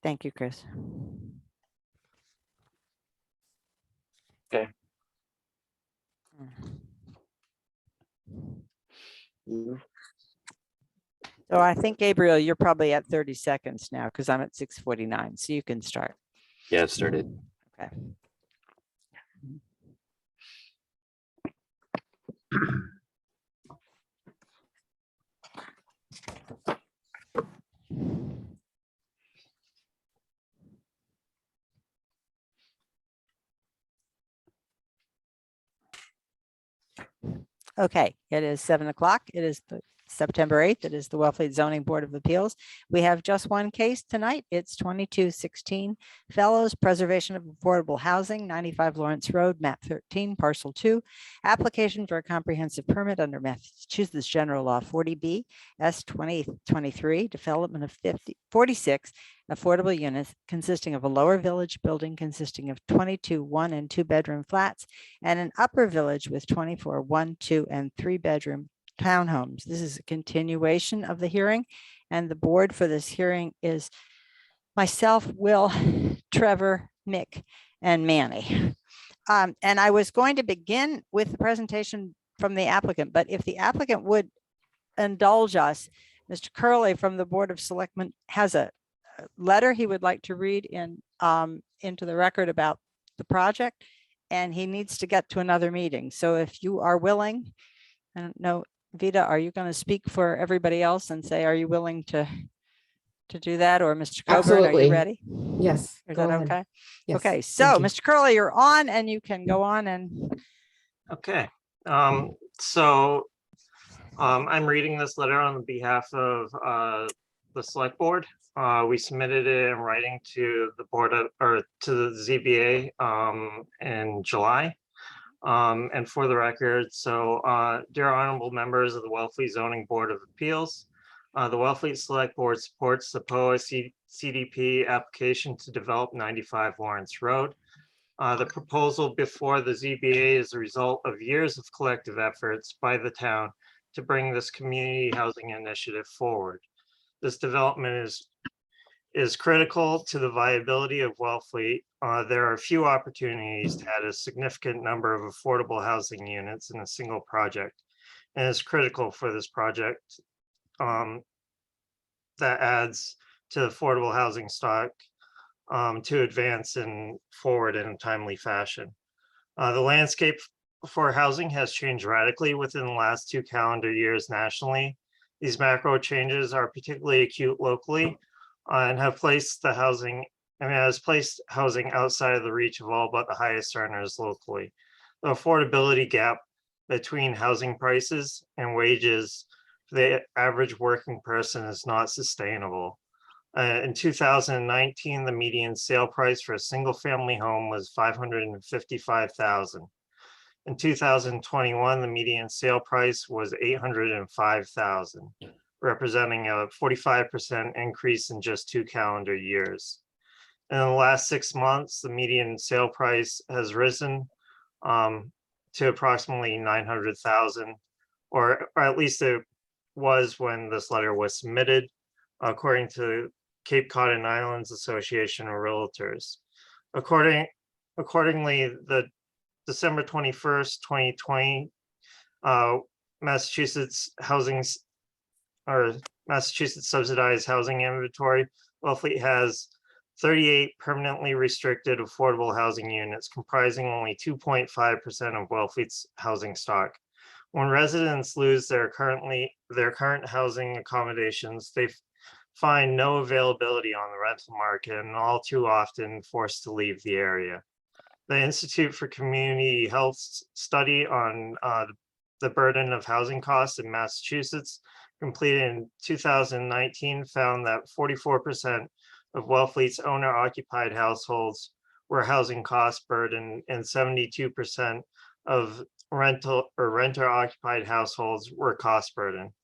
Thank you, Chris. Okay. So I think, Gabriel, you're probably at 30 seconds now because I'm at 6:49, so you can start. Yeah, I've started. Okay. Okay, it is 7 o'clock. It is September 8th. It is the Wellfleet Zoning Board of Appeals. We have just one case tonight. It's 2216 Fellows Preservation of Affordable Housing, 95 Lawrence Road, map 13, parcel 2. Application for a comprehensive permit under Massachusetts General Law 40B S 2023, development of 46 affordable units consisting of a lower village building consisting of 22 1 and 2 bedroom flats and an upper village with 24 1, 2, and 3 bedroom townhomes. This is a continuation of the hearing, and the board for this hearing is myself, Will, Trevor, Mick, and Manny. And I was going to begin with the presentation from the applicant, but if the applicant would indulge us, Mr. Curley from the Board of Selectmen has a letter he would like to read into the record about the project, and he needs to get to another meeting. So if you are willing, I don't know, Vita, are you going to speak for everybody else and say, are you willing to do that? Or Mr. Coburn, are you ready? Yes. Is Go that ahead. okay? Yes, Okay, so thank you. Mr. Curley, you're on and you can go on and. Okay, I'm reading this letter on behalf of the select board. We submitted it in writing to the board or to the ZBA in July. And for the record, so dear honorable members of the Wellfleet Zoning Board of Appeals, the Wellfleet Select Board supports the POA CDP application to develop 95 Lawrence Road. The proposal before the ZBA is a result of years of collective efforts by the town to bring this community housing initiative forward. This development is critical to the viability of Wellfleet. There are few opportunities to add a significant number of affordable housing units in a single project, and it's critical for this project that adds to affordable housing stock to advance forward in a timely fashion. The landscape for housing has changed radically within the last 2 calendar years nationally. These macro changes are particularly acute locally and have placed housing outside of the reach of all but the highest earners locally. The affordability gap between housing prices and wages for the average working person is not sustainable. In 2019, the median sale price for a single family home was $555,000. In 2021, the median sale price was $805,000, representing a 45% increase in just 2 calendar years. In the last 6 months, the median sale price has risen to approximately $900,000, or at least it was when this letter was submitted, according to Cape Cod and Islands Association of Realtors. Accordingly, the December 21st, 2020, Massachusetts subsidized housing inventory, Wellfleet has 38 permanently restricted affordable housing units, comprising only 2.5% of Wellfleet's housing stock. When residents lose their current housing accommodations, they find no availability on the rental market and all too often forced to leave the area. The Institute for Community Health study on the burden of housing costs in Massachusetts, completed in 2019, found that 44% of Wellfleet's owner-occupied households were housing cost burden, and 72% of rental or renter-occupied households were cost burden.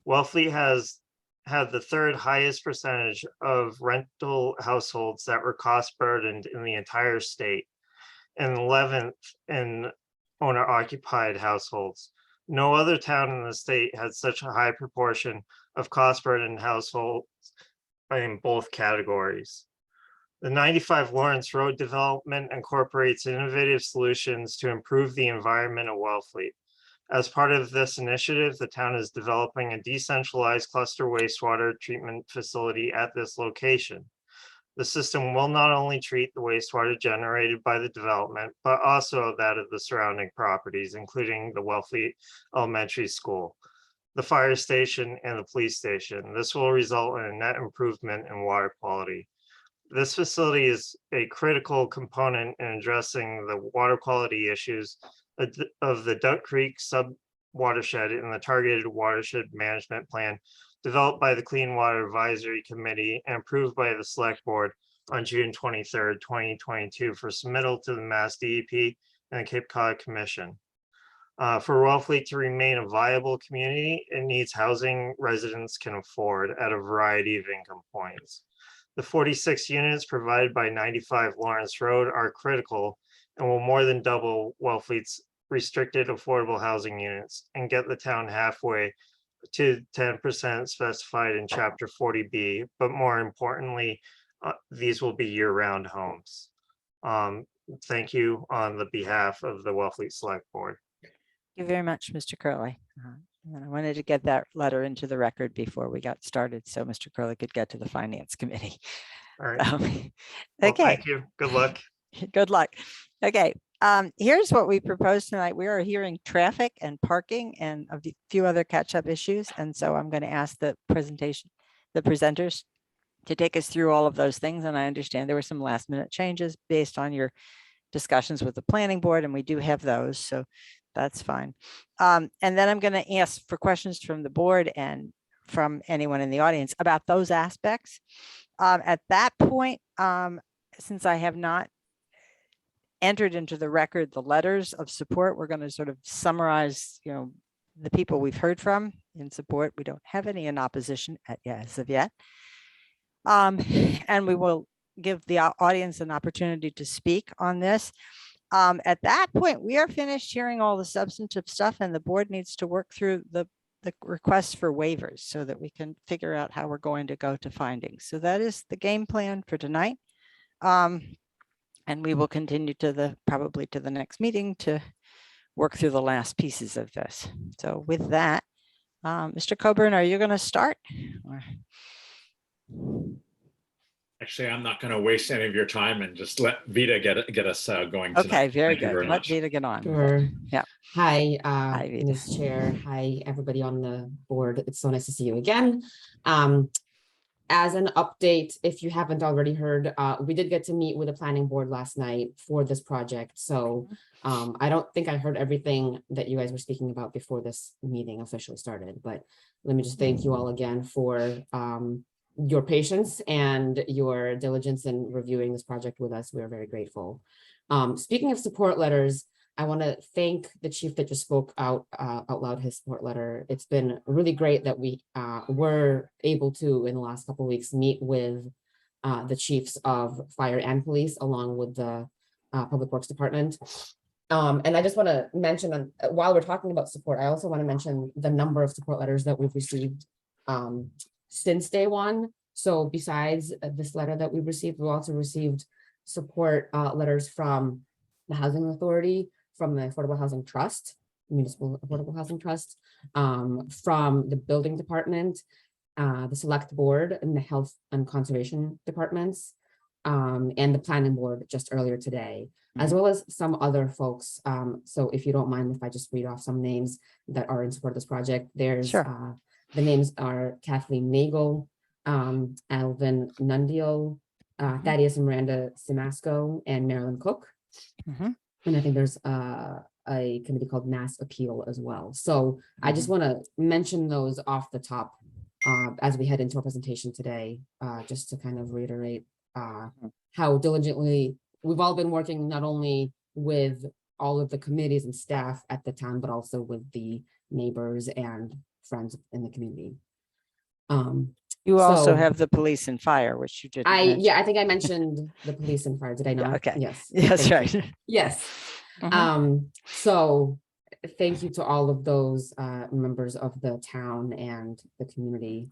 Wellfleet has had the 3rd highest percentage of rental households that were cost burdened in the entire state, and 11th in owner-occupied households. No other town in the state had such a high proportion of cost burdened households in both categories. The 95 Lawrence Road development incorporates innovative solutions to improve the environment of Wellfleet. As part of this initiative, the town is developing a decentralized cluster wastewater treatment facility at this location. The system will not only treat the wastewater generated by the development, but also that of the surrounding properties, including the Wellfleet Elementary School, the fire station, and the police station. This will result in a net improvement in water quality. This facility is a critical component in addressing the water quality issues of the Duck Creek sub watershed in the targeted watershed management plan developed by the Clean Water Advisory Committee and approved by the Select Board on June 23rd, 2022 for submittal to the Mass DEP and the Cape Cod Commission. For Wellfleet to remain a viable community, it needs housing residents can afford at a variety of income points. The 46 units provided by 95 Lawrence Road are critical and will more than double Wellfleet's restricted affordable housing units and get the town halfway to 10% specified in Chapter 40B, but more importantly, these will be year-round homes. Thank you on the behalf of the Wellfleet Select Board. Thank you very much, Mr. Curley. And I wanted to get that letter into the record before we got started, so Mr. Curley could get to the Finance Committee. All right. Well, Okay. thank you. Good luck. Good luck. Okay. Here's what we propose tonight. We are hearing traffic and parking and a few other catch-up issues. And so I'm going to ask the presenters to take us through all of those things. And I understand there were some last-minute changes based on your discussions with the planning board, and we do have those. So that's fine. And then I'm going to ask for questions from the board and from anyone in the audience about those aspects. At that point, since I have not entered into the record the letters of support, we're going to sort of summarize, the people we've heard from in support. We don't have any in opposition as of yet. And we will give the audience an opportunity to speak on this. At that point, we are finished hearing all the substantive stuff, and the board needs to work through the requests for waivers so that we can figure out how we're going to go to findings. So that is the game plan for tonight. And we will continue probably to the next meeting to work through the last pieces of this. So with that, Mr. Coburn, are you going to start? Actually, I'm not going to waste any of your time and just let Vita get us going. Okay, very Thank you good. very Let much. Vita get on. Sure. Yeah. Hi, Hi, Vita. Ms. Chair. Hi, everybody on the board. It's so nice to see you again. As an update, if you haven't already heard, we did get to meet with the planning board last night for this project. So I don't think I heard everything that you guys were speaking about before this meeting officially started, but let me just thank you all again for your patience and your diligence in reviewing this project with us. We're very grateful. Speaking of support letters, I want to thank the chief that just spoke out loud his support letter. It's been really great that we were able to, in the last couple of weeks, meet with the chiefs of fire and police, along with the Public Works Department. And I just want to mention, while we're talking about support, I also want to mention the number of support letters that we've received since day one. So besides this letter that we've received, we've also received support letters from the Housing Authority, from the Affordable Housing Trust, Municipal Affordable Housing Trust, from the Building Department, the Select Board, and the Health and Conservation Departments, and the Planning Board just earlier today, as well as some other folks. So if you don't mind if I just read off some names that are in support of this project, there's Sure. The names are Kathleen Nagel, Alvin Nundial, Thaddeus and Miranda Simasco, and Marilyn Cook. And I think there's a committee called Mass Appeal as well. So I just want to mention those off the top as we head into our presentation today, just to kind of reiterate how diligently we've all been working, not only with all of the committees and staff at the town, but also with the neighbors and friends in the community. You also So- have the police and fire, which you didn't mention. Yeah, I think I mentioned the police and fire. Did I not? Okay. Yes. That's Thank you. right. Yes. Mhm. So thank you to all of those members of the town and the community.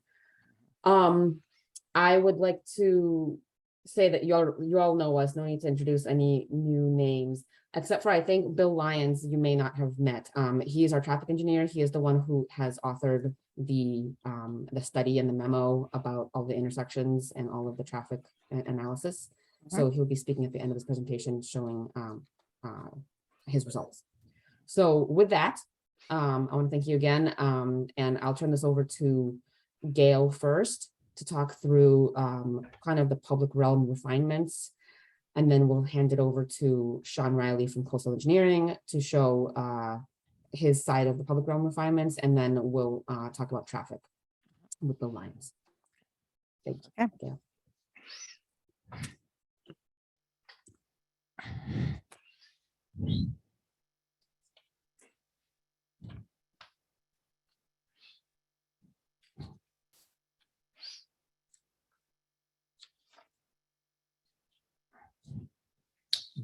I would like to say that you all know us, no need to introduce any new names, except for I think Bill Lyons, you may not have met. He is our traffic engineer. He is the one who has authored the study and the memo about all the intersections and all of the traffic analysis. So he'll be speaking at the end of his presentation, showing his results. So with that, I want to thank you again, and I'll turn this over to Gail first to talk through kind of the public realm refinements, and then we'll hand it over to Sean Riley from Coastal Engineering to show his side of the public realm refinements, and then we'll talk about traffic with the lines. Thank you. Okay. Gail.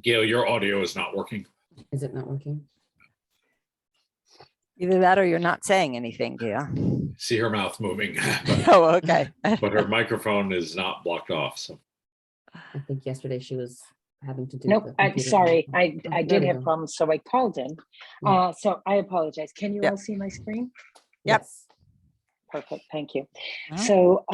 Gail, your audio is not working. Is it not working? Either that or you're not saying anything, Gail. See her mouth moving, Oh, okay. but her microphone is not blocked off. So I think yesterday she was having to do. Nope, the I'm computer sorry. thing. I There did we have go. problems, so I called in. Yeah. So I apologize. Can you Yep. all see my screen? Yep. Yes. Perfect, thank you. Mhm. So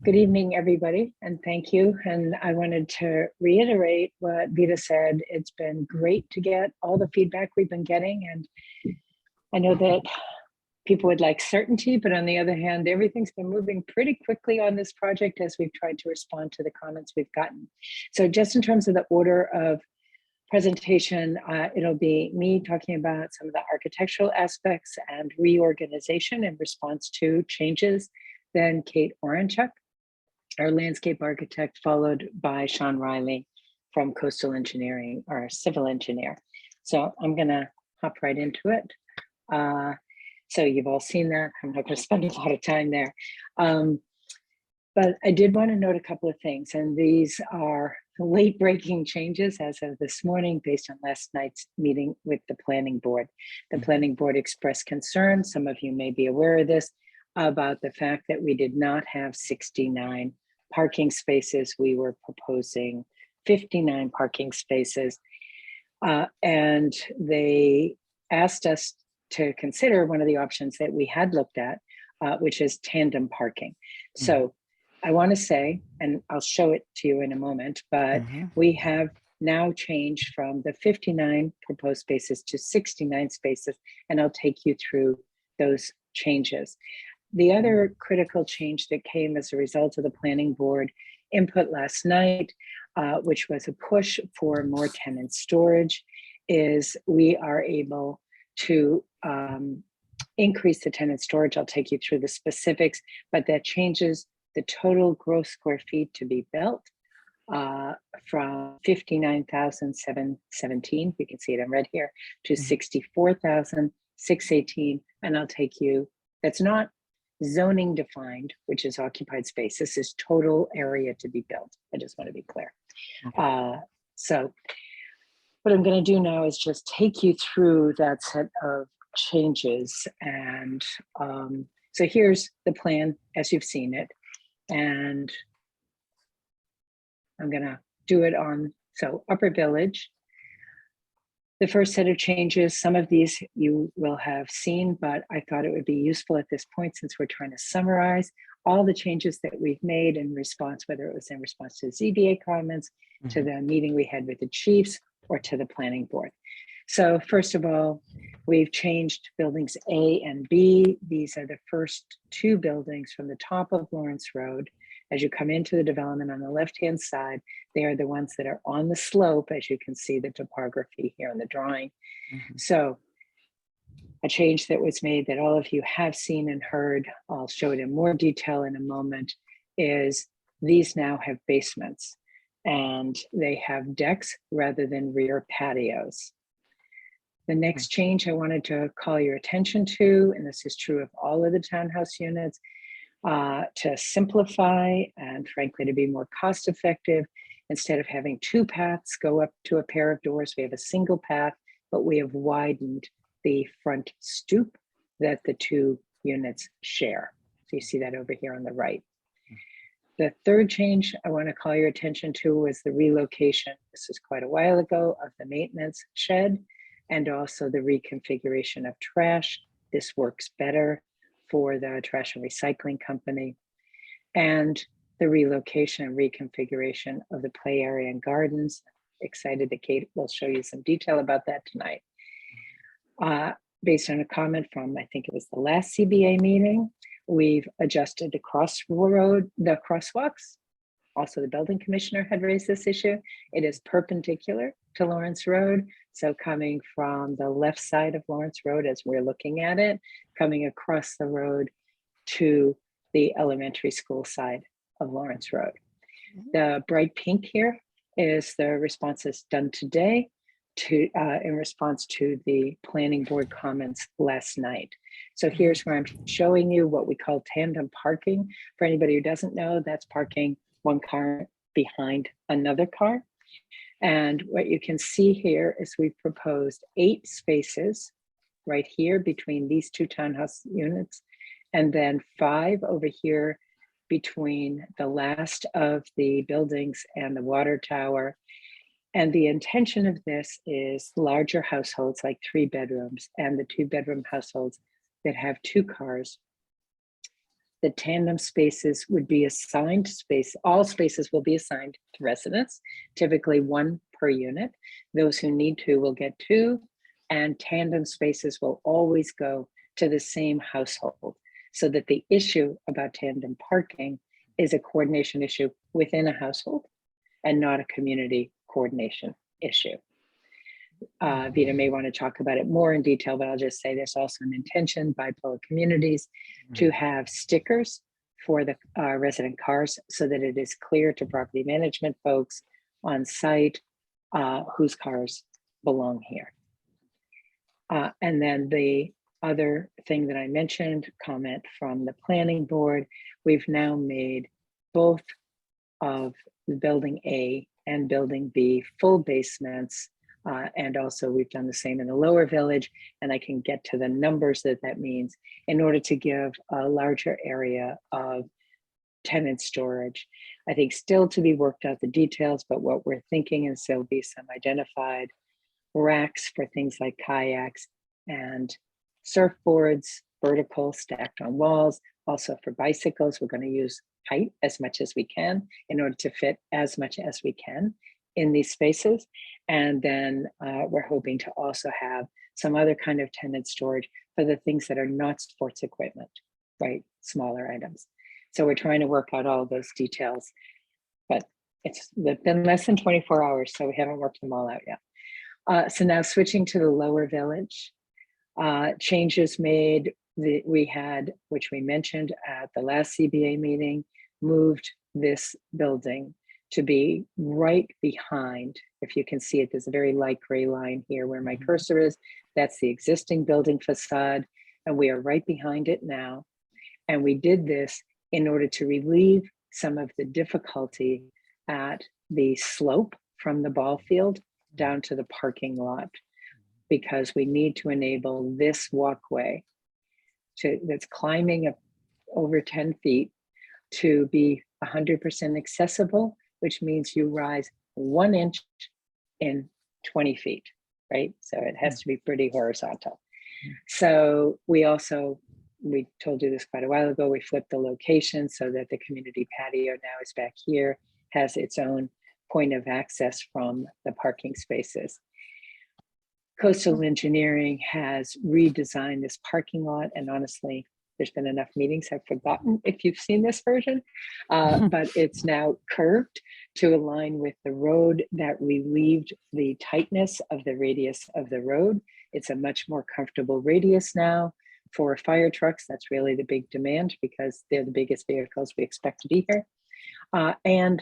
good evening, everybody, and thank you. And I wanted to reiterate what Vita said. It's been great to get all the feedback we've been getting. And I know that people would like certainty, but on the other hand, everything's been moving pretty quickly on this project as we've tried to respond to the comments we've gotten. So just in terms of the order of presentation, it'll be me talking about some of the architectural aspects and reorganization in response to changes, then Kate Orenchuk, our landscape architect, followed by Sean Riley from Coastal Engineering, our civil engineer. So I'm gonna hop right into it. So you've all seen that. I'm not going to spend a lot of time there. But I did want to note a couple of things, and these are late breaking changes as of this morning based on last night's meeting with the planning board. The planning board expressed concern, some of you may be aware of this, about the fact that we did not have 69 parking spaces. We were proposing 59 parking spaces. And they asked us to consider one of the options that we had looked at, which is tandem parking. So I want to say, and I'll show it to you in a moment, but we have now changed from the 59 proposed spaces to 69 spaces, and I'll take you through those changes. The other critical change that came as a result of the planning board input last night, which was a push for more tenant storage, is we are able to increase the tenant storage. I'll take you through the specifics, but that changes the total gross square feet to be built from 59,717, you can see it in red here, to 64,618. And I'll take you, that's not zoning defined, which is occupied space. This is total area to be built. I just want to be clear. So what I'm going to do now is just take you through that set of changes. And so here's the plan as you've seen it. And I'm going to do it on, so Upper Village. The first set of changes, some of these you will have seen, but I thought it would be useful at this point since we're trying to summarize all the changes that we've made in response, whether it was in response to ZBA comments, to the meeting we had with the chiefs, or to the planning board. So first of all, we've changed buildings A and B. These are the first two buildings from the top of Lawrence Road. As you come into the development on the left-hand side, they are the ones that are on the slope, as you can see the topography here in the drawing. So a change that was made that all of you have seen and heard, I'll show it in more detail in a moment, is these now have basements and they have decks rather than rear patios. The next change I wanted to call your attention to, and this is true of all of the townhouse units, to simplify and frankly to be more cost effective, instead of having two paths go up to a pair of doors, we have a single path, but we have widened the front stoop that the two units share. So you see that over here on the right. The third change I want to call your attention to was the relocation. This was quite a while ago, of the maintenance shed and also the reconfiguration of trash. This works better for the trash and recycling company. And the relocation and reconfiguration of the play area and gardens. Excited that Kate will show you some detail about that tonight. Based on a comment from, I think it was the last CBA meeting, we've adjusted the crosswalks. Also, the building commissioner had raised this issue. It is perpendicular to Lawrence Road. So coming from the left side of Lawrence Road, as we're looking at it, coming across the road to the elementary school side of Lawrence Road. The bright pink here is the responses done today to in response to the planning board comments last night. So here's where I'm showing you what we call tandem parking. For anybody who doesn't know, that's parking one car behind another car. And what you can see here is we've proposed 8 spaces right here between these 2 townhouse units, and then 5 over here between the last of the buildings and the water tower. And the intention of this is larger households like 3 bedrooms and the 2-bedroom households that have 2 cars. The tandem spaces would be assigned space. All spaces will be assigned to residents, typically 1 per unit. Those who need 2 will get 2, and tandem spaces will always go to the same household, so that the issue about tandem parking is a coordination issue within a household and not a community coordination issue. Vita may want to talk about it more in detail, but I'll just say there's also an intention by Bipolar Communities to have stickers for the resident cars, so that it is clear to property management folks on site whose cars belong here. And then the other thing that I mentioned, comment from the planning board, we've now made both of the building A and building B full basements. And also we've done the same in the lower village, and I can get to the numbers that means in order to give a larger area of tenant storage. I think still to be worked out the details, but what we're thinking is there'll be some identified racks for things like kayaks and surfboards, vertical, stacked on walls. Also for bicycles, we're going to use height as much as we can in order to fit as much as we can in these spaces. And then we're hoping to also have some other kind of tenant storage for the things that are not sports equipment, right? Smaller items. So we're trying to work out all of those details, but it's been less than 24 hours, so we haven't worked them all out yet. So now switching to the lower village, changes made that we had, which we mentioned at the last CBA meeting, moved this building to be right behind. If you can see it, there's a very light gray line here where my cursor is. That's the existing building facade, and we are right behind it now. And we did this in order to relieve some of the difficulty at the slope from the ball field down to the parking lot, because we need to enable this walkway that's climbing up over 10 feet to be 100% accessible, which means you rise 1 inch in 20 feet, right? So it has to be pretty horizontal. So we told you this quite a while ago, we flipped the location so that the community patio now is back here, has its own point of access from the parking spaces. Coastal Engineering has redesigned this parking lot, and honestly, there's been enough meetings, I've forgotten if you've seen this version, but it's now curved to align with the road. That relieved the tightness of the radius of the road. It's a much more comfortable radius now for fire trucks. That's really the big demand because they're the biggest vehicles we expect to be here. And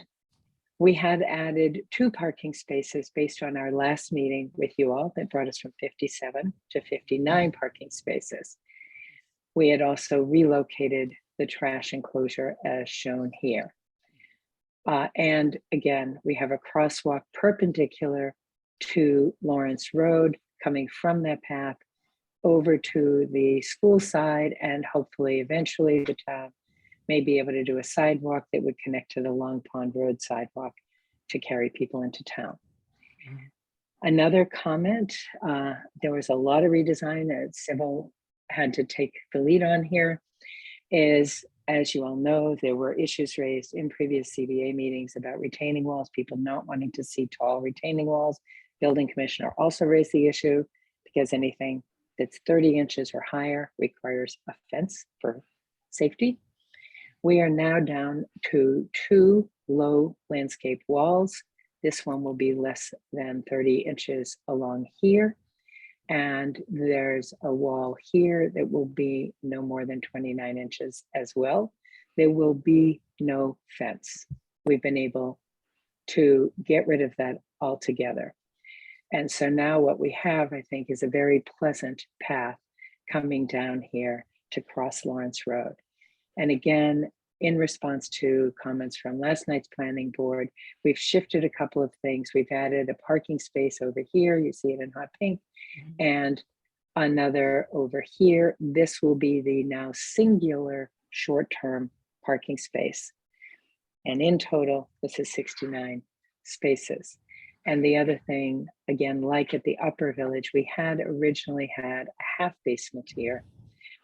we had added 2 parking spaces based on our last meeting with you all that brought us from 57 to 59 parking spaces. We had also relocated the trash enclosure as shown here. And again, we have a crosswalk perpendicular to Lawrence Road coming from that path over to the school side and hopefully eventually the town may be able to do a sidewalk that would connect to the Long Pond Road sidewalk to carry people into town. Another comment, there was a lot of redesign that Civil had to take the lead on here, is, as you all know, there were issues raised in previous CBA meetings about retaining walls, people not wanting to see tall retaining walls. Building commissioner also raised the issue because anything that's 30 inches or higher requires a fence for safety. We are now down to 2 low landscape walls. This one will be less than 30 inches along here. And there's a wall here that will be no more than 29 inches as well. There will be no fence. We've been able to get rid of that altogether. And so now what we have, I think, is a very pleasant path coming down here to cross Lawrence Road. And again, in response to comments from last night's planning board, we've shifted a couple of things. We've added a parking space over here. You see it in hot pink, and another over here. This will be the now singular short-term parking space. And in total, this is 69 spaces. And the other thing, again, like at the Upper Village, we had originally had a half basement here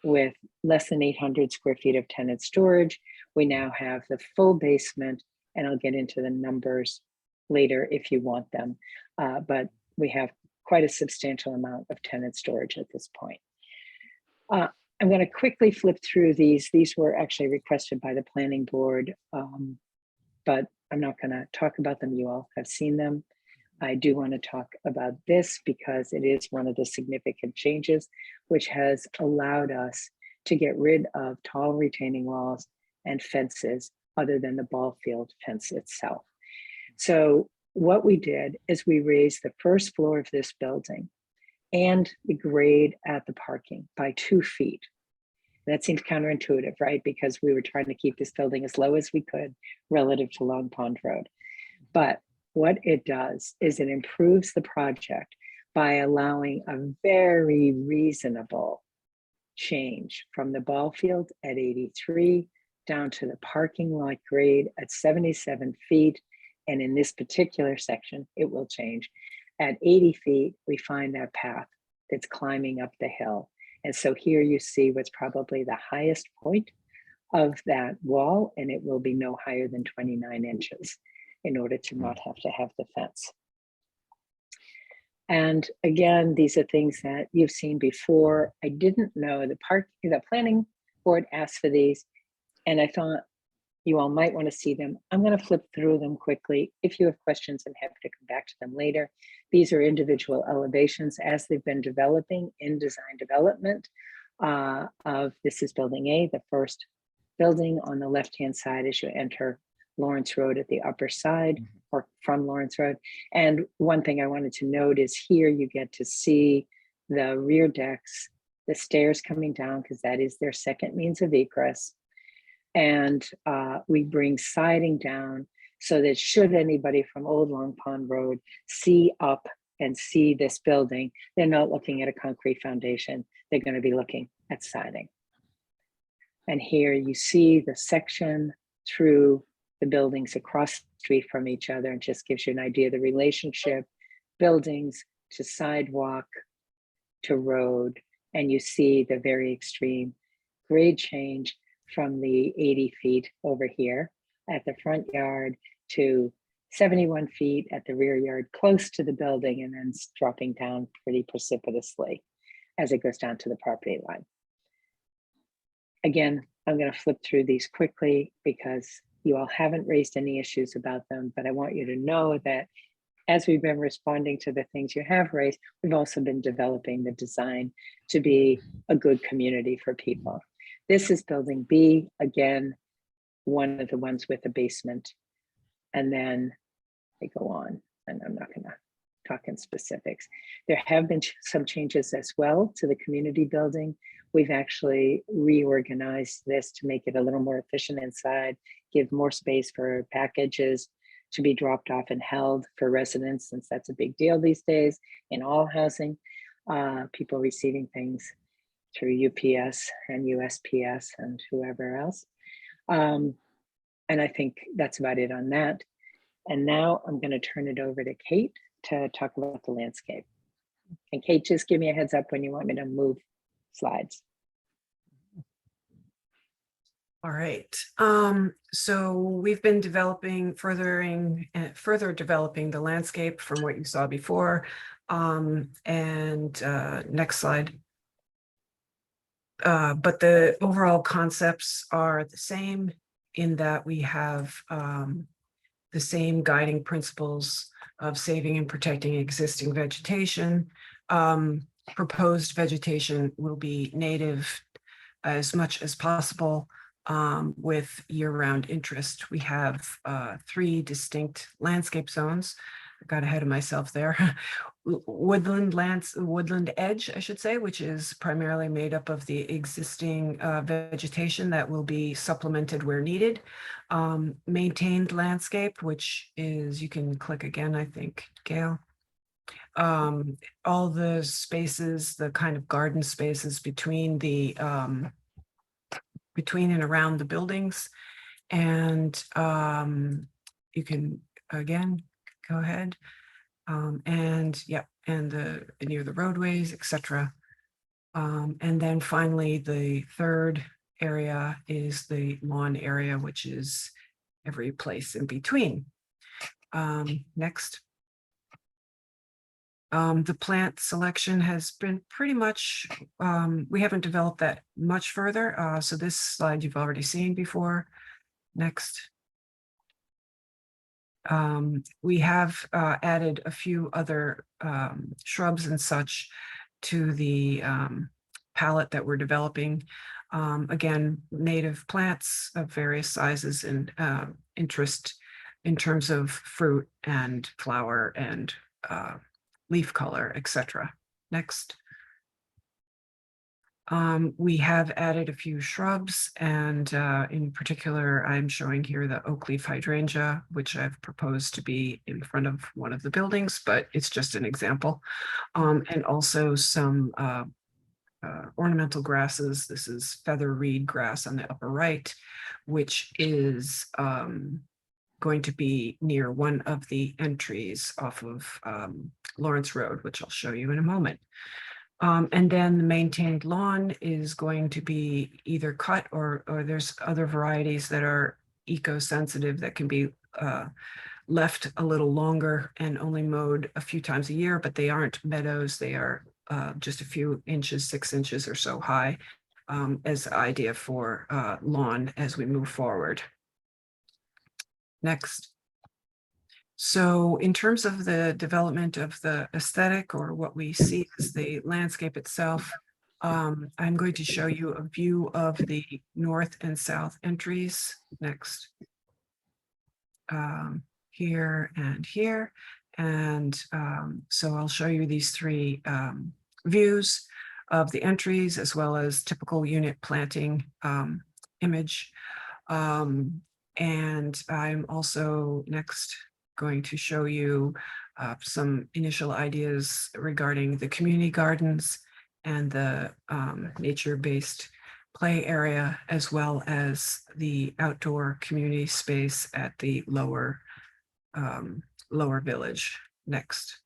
with less than 800 square feet of tenant storage. We now have the full basement, and I'll get into the numbers later if you want them. But we have quite a substantial amount of tenant storage at this point. I'm going to quickly flip through these. These were actually requested by the planning board, but I'm not going to talk about them. You all have seen them. I do want to talk about this because it is one of the significant changes, which has allowed us to get rid of tall retaining walls and fences other than the ball field fence itself. So what we did is we raised the first floor of this building and the grade at the parking by 2 feet. That seems counterintuitive, right? Because we were trying to keep this building as low as we could relative to Long Pond Road. But what it does is it improves the project by allowing a very reasonable change from the ball field at 83 down to the parking lot grade at 77 feet. And in this particular section, it will change. At 80 feet, we find that path that's climbing up the hill. And so here you see what's probably the highest point of that wall, and it will be no higher than 29 inches in order to not have to have the fence. And again, these are things that you've seen before. I didn't know the planning board asked for these, and I thought you all might want to see them. I'm going to flip through them quickly. If you have questions, I'm happy to come back to them later. These are individual elevations as they've been developing in design development of, this is building A, the first building on the left-hand side as you enter Lawrence Road at the upper side or from Lawrence Road. And one thing I wanted to note is here you get to see the rear decks, the stairs coming down because that is their second means of egress. And we bring siding down so that should anybody from Old Long Pond Road see up and see this building, they're not looking at a concrete foundation. They're going to be looking at siding. And here you see the section through the buildings across the street from each other, and just gives you an idea of the relationship, buildings to sidewalk to road. And you see the very extreme grade change from the 80 feet over here at the front yard to 71 feet at the rear yard close to the building, and then dropping down pretty precipitously as it goes down to the property line. Again, I'm going to flip through these quickly because you all haven't raised any issues about them, but I want you to know that as we've been responding to the things you have raised, we've also been developing the design to be a good community for people. This is building B, again, one of the ones with a basement. And then I go on, and I'm not going to talk in specifics. There have been some changes as well to the community building. We've actually reorganized this to make it a little more efficient inside, give more space for packages to be dropped off and held for residents, since that's a big deal these days in all housing. People receiving things through UPS and USPS and whoever else. And I think that's about it on that. And now I'm going to turn it over to Kate to talk about the landscape. And Kate, just give me a heads up when you want me to move slides. All right. So we've been further developing the landscape from what you saw before. Next slide. But the overall concepts are the same in that we have the same guiding principles of saving and protecting existing vegetation. Proposed vegetation will be native as much as possible with year-round interest. We have 3 distinct landscape zones. I got ahead of myself there. Woodland edge, I should say, which is primarily made up of the existing vegetation that will be supplemented where needed. Maintained landscape, which is, you can click again, I think, Gail. All the spaces, the kind of garden spaces between the between and around the buildings. And you can, again, go ahead. And yeah, and near the roadways, etc. And then finally, the third area is the lawn area, which is every place in between. Next. The plant selection has been pretty much, we haven't developed that much further. So this slide you've already seen before. Next. We have added a few other shrubs and such to the palette that we're developing. Again, native plants of various sizes and interest in terms of fruit and flower and leaf color, etc. Next. We have added a few shrubs, and in particular, I'm showing here the oak leaf hydrangea, which I've proposed to be in front of one of the buildings, but it's just an example. And also some ornamental grasses. This is feather reed grass on the upper right, which is going to be near one of the entries off of Lawrence Road, which I'll show you in a moment. And then the maintained lawn is going to be either cut or there's other varieties that are eco-sensitive that can be left a little longer and only mowed a few times a year, but they aren't meadows. They are just a few inches, 6 inches or so high, as the idea for lawn as we move forward. Next. So in terms of the development of the aesthetic, or what we see as the landscape itself, I'm going to show you a view of the north and south entries. Next. Here and here. And so I'll show you these 3 views of the entries, as well as typical unit planting image. And I'm also next going to show you some initial ideas regarding the community gardens and the nature-based play area, as well as the outdoor community space at the lower village. Next.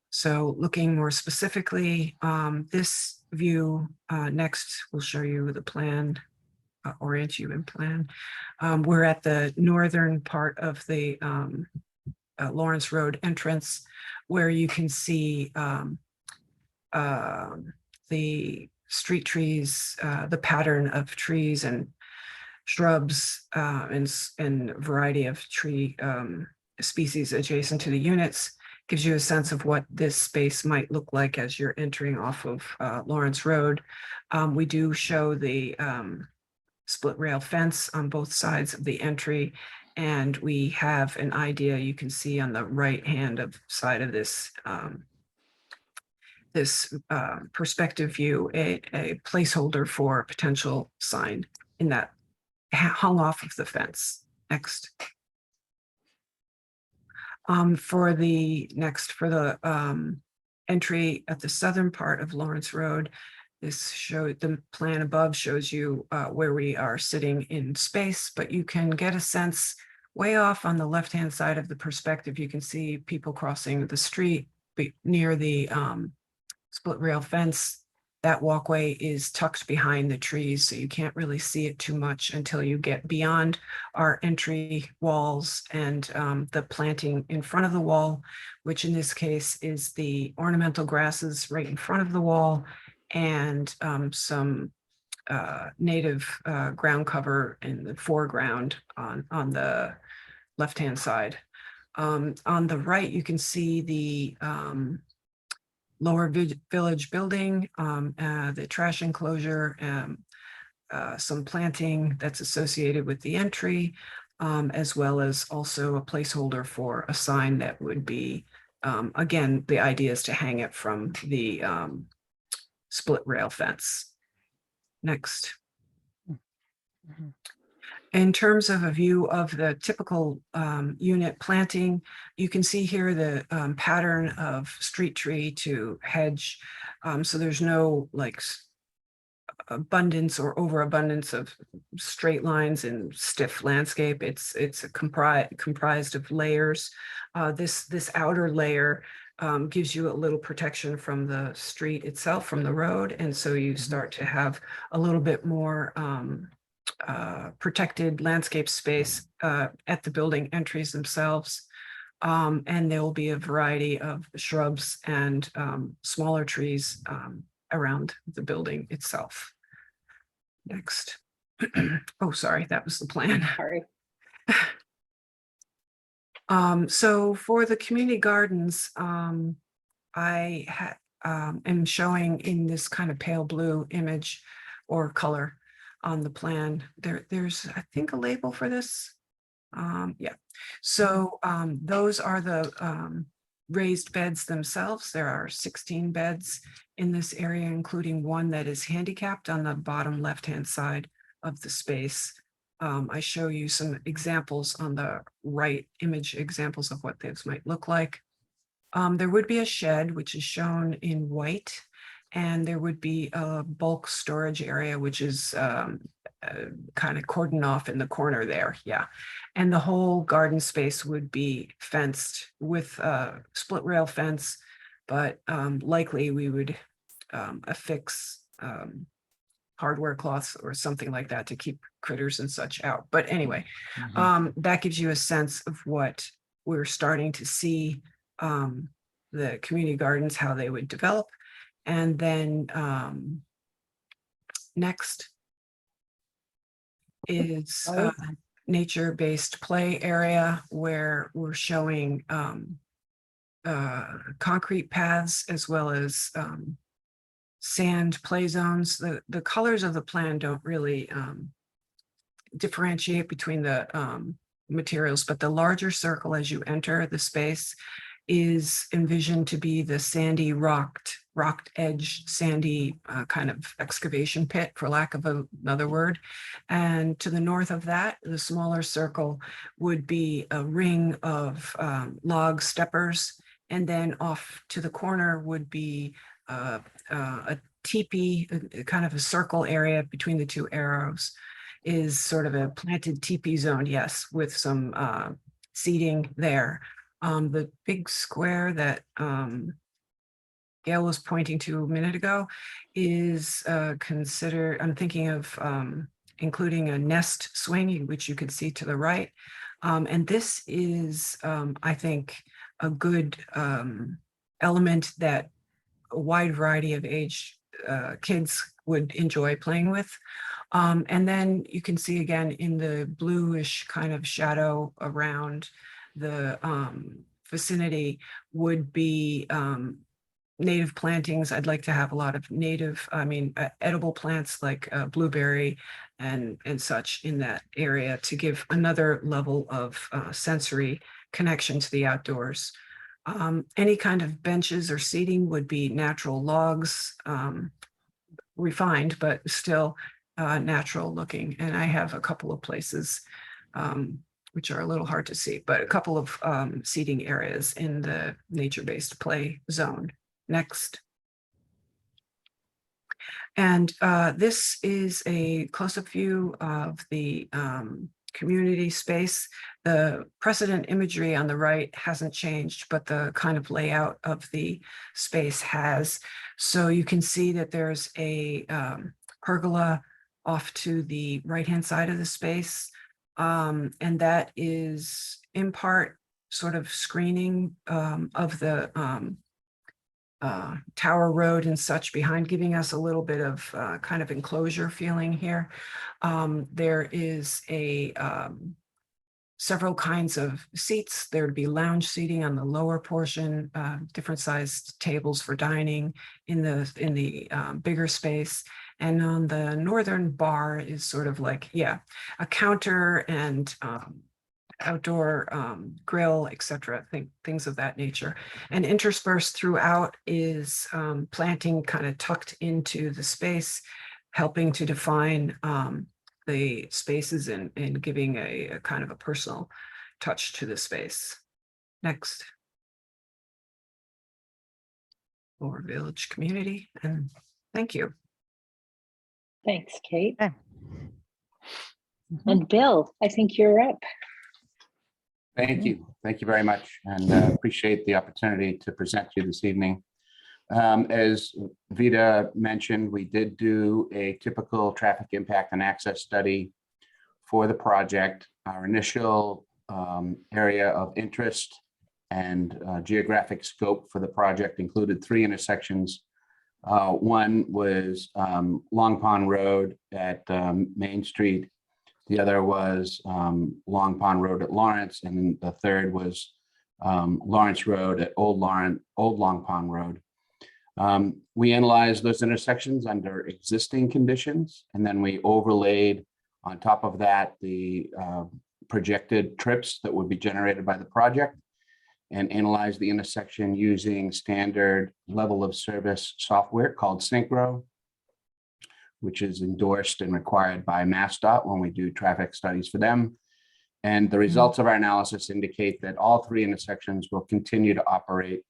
So looking more specifically, this view next will show you the plan, Orient UN plan. We're at the northern part of the Lawrence Road entrance, where you can see the street trees, the pattern of trees and shrubs and variety of tree species adjacent to the units. Gives you a sense of what this space might look like as you're entering off of Lawrence Road. We do show the split rail fence on both sides of the entry, and we have an idea, you can see on the right hand side of this perspective view, a placeholder for a potential sign in that hung off of the fence. Next. For the entry at the southern part of Lawrence Road, The plan above shows you where we are sitting in space, but you can get a sense way off on the left-hand side of the perspective. You can see people crossing the street near the split rail fence. That walkway is tucked behind the trees, so you can't really see it too much until you get beyond our entry walls and the planting in front of the wall, which in this case is the ornamental grasses right in front of the wall and some native ground cover in the foreground on the left-hand side. On the right, you can see the lower village building, the trash enclosure, some planting that's associated with the entry, as well as also a placeholder for a sign that would be, again, the idea is to hang it from the split rail fence. Next. In terms of a view of the typical unit planting, you can see here the pattern of street tree to hedge. So there's no like abundance or overabundance of straight lines and stiff landscape. It's comprised of layers. This outer layer gives you a little protection from the street itself, from the road. And so you start to have a little bit more protected landscape space at the building entries themselves. And there will be a variety of shrubs and smaller trees around the building itself. Next. Oh, sorry, that was the plan. Sorry. So for the community gardens, I am showing in this kind of pale blue image or color on the plan. There's, I think, a label for this. Yeah. So those are the raised beds themselves. There are 16 beds in this area, including one that is handicapped on the bottom left-hand side of the space. I show you some examples on the right image, examples of what those might look like. There would be a shed, which is shown in white, and there would be a bulk storage area, which is kind of cordoned off in the corner there. Yeah. And the whole garden space would be fenced with a split rail fence, but likely we would affix hardware cloths or something like that to keep critters and such out. But anyway, that gives you a sense of what we're starting to see, the community gardens, how they would develop. And then next is nature-based play area, where we're showing concrete paths as well as sand play zones. The colors of the plan don't really differentiate between the materials, but the larger circle as you enter the space is envisioned to be the sandy rocked edge, sandy kind of excavation pit, for lack of another word. And to the north of that, the smaller circle would be a ring of log steppers. And then off to the corner would be a teepee, kind of a circle area between the two arrows, is sort of a planted teepee zone, yes, with some seating there. The big square that Gail was pointing to a minute ago is considered, I'm thinking of including a nest swing, which you could see to the right. And this is, I think, a good element that a wide variety of age kids would enjoy playing with. And then you can see again in the bluish kind of shadow around the vicinity would be native plantings. I'd like to have a lot of native, edible plants like blueberry and such in that area to give another level of sensory connection to the outdoors. Any kind of benches or seating would be natural logs, refined, but still natural looking. And I have a couple of places which are a little hard to see, but a couple of seating areas in the nature-based play zone. Next. And this is a close-up view of the community space. The precedent imagery on the right hasn't changed, but the kind of layout of the space has. So you can see that there's a pergola off to the right-hand side of the space. And that is in part sort of screening of the Tower Road and such behind, giving us a little bit of kind of enclosure feeling here. There is a several kinds of seats. There'd be lounge seating on the lower portion, different sized tables for dining in the bigger space. And on the northern bar is sort of like, yeah, a counter and outdoor grill, etc., things of that nature. And interspersed throughout is planting kind of tucked into the space, helping to define the spaces and giving a kind of a personal touch to the space. Next. Or village community, and thank you. Thanks, Kate. Okay. And Bill, I think you're up. Thank you. Thank you very much, and appreciate the opportunity to present to you this evening. As Vita mentioned, we did do a typical traffic impact and access study for the project. Our initial area of interest and geographic scope for the project included 3 intersections. One was Long Pond Road at Main Street. The other was Long Pond Road at Lawrence, and then the third was Lawrence Road at Old Long Pond Road. We analyzed those intersections under existing conditions, and then we overlaid on top of that the projected trips that would be generated by the project, and analyzed the intersection using standard level of service software called Synchro, which is endorsed and required by MassDOT when we do traffic studies for them. And the results of our analysis indicate that all 3 intersections will continue to operate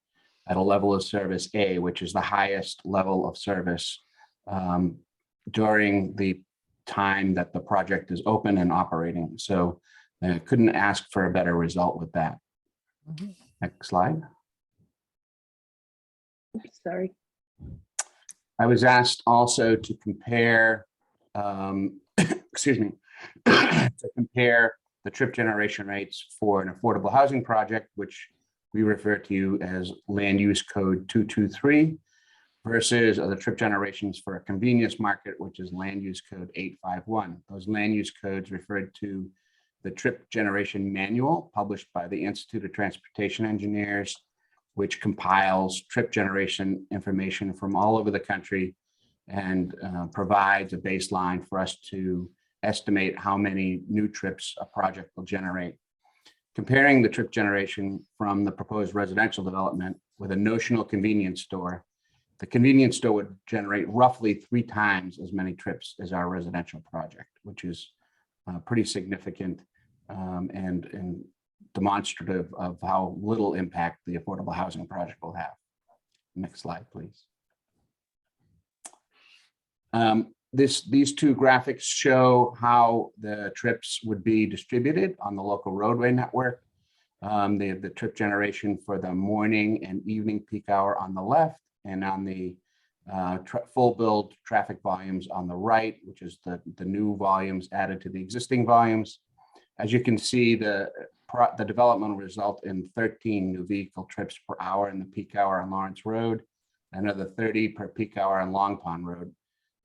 at a level of service A, which is the highest level of service during the time that the project is open and operating. So I couldn't ask for a better result with that. Next slide. Sorry. I was asked also to compare, excuse me, to compare the trip generation rates for an affordable housing project, which we refer to as land use code 223, versus the trip generations for a convenience market, which is land use code 851. Those land use codes referred to the trip generation manual published by the Institute of Transportation Engineers, which compiles trip generation information from all over the country and provides a baseline for us to estimate how many new trips a project will generate. Comparing the trip generation from the proposed residential development with a notional convenience store, the convenience store would generate roughly 3 times as many trips as our residential project, which is pretty significant and demonstrative of how little impact the affordable housing project will have. Next slide, please. These 2 graphics show how the trips would be distributed on the local roadway network. They have the trip generation for the morning and evening peak hour on the left, and on the full build traffic volumes on the right, which is the new volumes added to the existing volumes. As you can see, the development will result in 13 new vehicle trips per hour in the peak hour on Lawrence Road, another 30 per peak hour on Long Pond Road.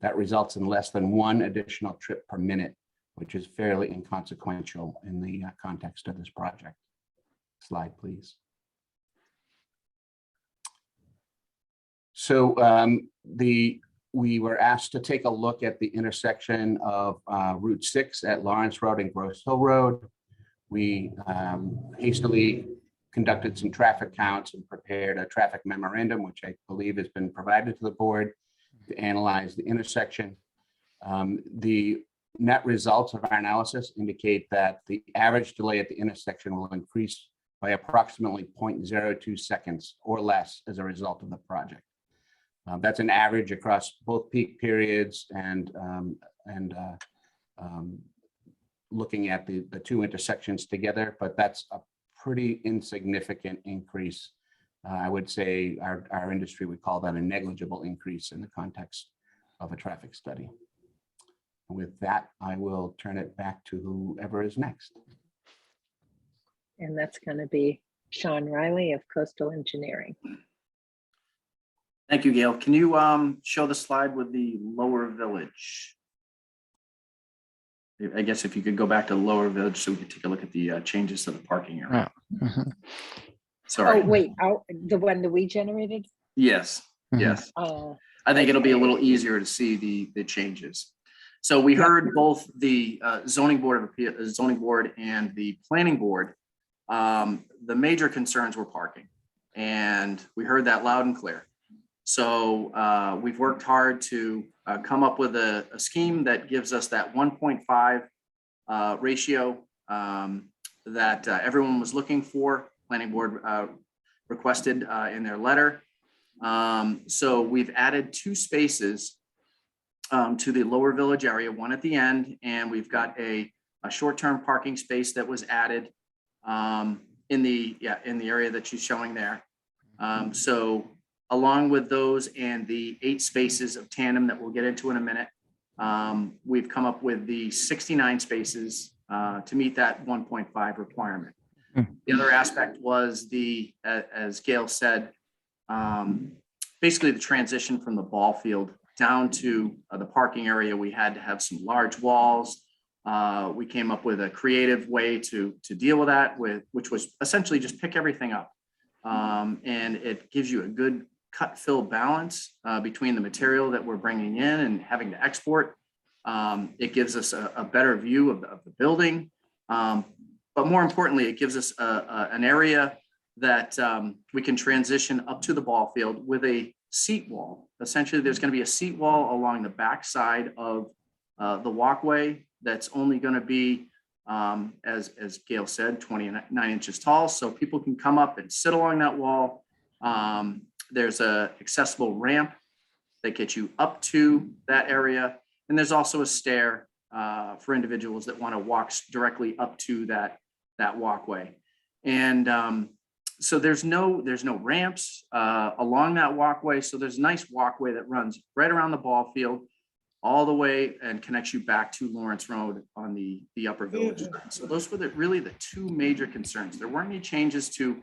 That results in less than 1 additional trip per minute, which is fairly inconsequential in the context of this project. Slide, please. So we were asked to take a look at the intersection of Route 6 at Lawrence Road and Grosse Hill Road. We hastily conducted some traffic counts and prepared a traffic memorandum, which I believe has been provided to the board to analyze the intersection. The net results of our analysis indicate that the average delay at the intersection will increase by approximately 0.02 seconds or less as a result of the project. That's an average across both peak periods and looking at the two intersections together, but that's a pretty insignificant increase. I would say our industry would call that a negligible increase in the context of a traffic study. With that, I will turn it back to whoever is next. And that's going to be Sean Riley of Coastal Engineering. Thank you, Gail. Can you show the slide with the lower village? I guess if you could go back to the lower village so we could take a look at the changes to the parking area. Sorry. Oh, wait, the one that we generated? Yes, yes. Oh, I think it'll be a little easier to see the changes. So we heard both the zoning board and the planning board. The major concerns were parking, and we heard that loud and clear. So we've worked hard to come up with a scheme that gives us that 1.5 ratio that everyone was looking for. Planning board requested in their letter. So we've added 2 spaces to the lower village area, one at the end, and we've got a short-term parking space that was added in the area that she's showing there. So along with those and the 8 spaces of tandem that we'll get into in a minute, we've come up with the 69 spaces to meet that 1.5 requirement. The other aspect was as Gail said, basically the transition from the ball field down to the parking area. We had to have some large walls. We came up with a creative way to deal with that, which was essentially just pick everything up. And it gives you a good cut fill balance between the material that we're bringing in and having to export. It gives us a better view of the building. But more importantly, it gives us an area that we can transition up to the ball field with a seat wall. Essentially, there's going to be a seat wall along the back side of the walkway that's only going to be, as Gail said, 29 inches tall. So people can come up and sit along that wall. There's a accessible ramp that gets you up to that area. And there's also a stair for individuals that want to walk directly up to that walkway. And so there's no ramps along that walkway. So there's a nice walkway that runs right around the ball field all the way and connects you back to Lawrence Road on the upper village. So those were really the 2 major concerns. There weren't any changes to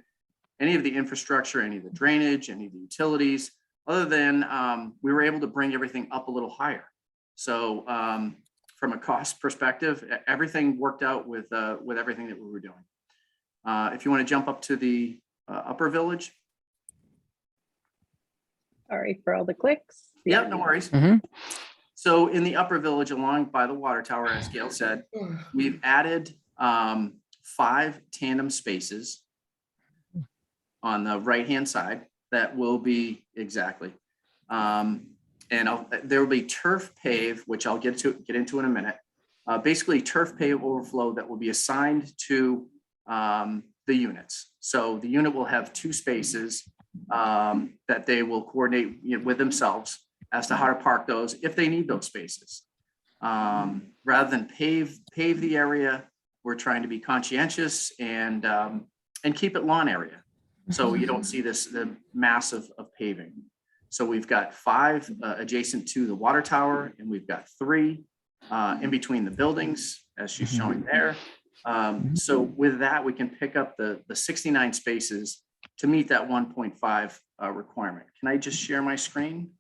any of the infrastructure, any of the drainage, any of the utilities, other than we were able to bring everything up a little higher. So from a cost perspective, everything worked out with everything that we were doing. If you want to jump up to the upper village. sorry for all the clicks. Yeah, no worries. So in the upper village along by the water tower, as Gail said, we've added 5 tandem spaces on the right-hand side that will be exactly. And there will be turf pave, which I'll get into in a minute. Basically turf pave overflow that will be assigned to the units. So the unit will have 2 spaces that they will coordinate with themselves as to how to park those if they need those spaces. Rather than pave the area, we're trying to be conscientious and keep it lawn area. So you don't see the mass of paving. So we've got 5 adjacent to the water tower, and we've got 3 in between the buildings, as she's showing there. So with that, we can pick up the 69 spaces to meet that 1.5 requirement. Can I just share my screen?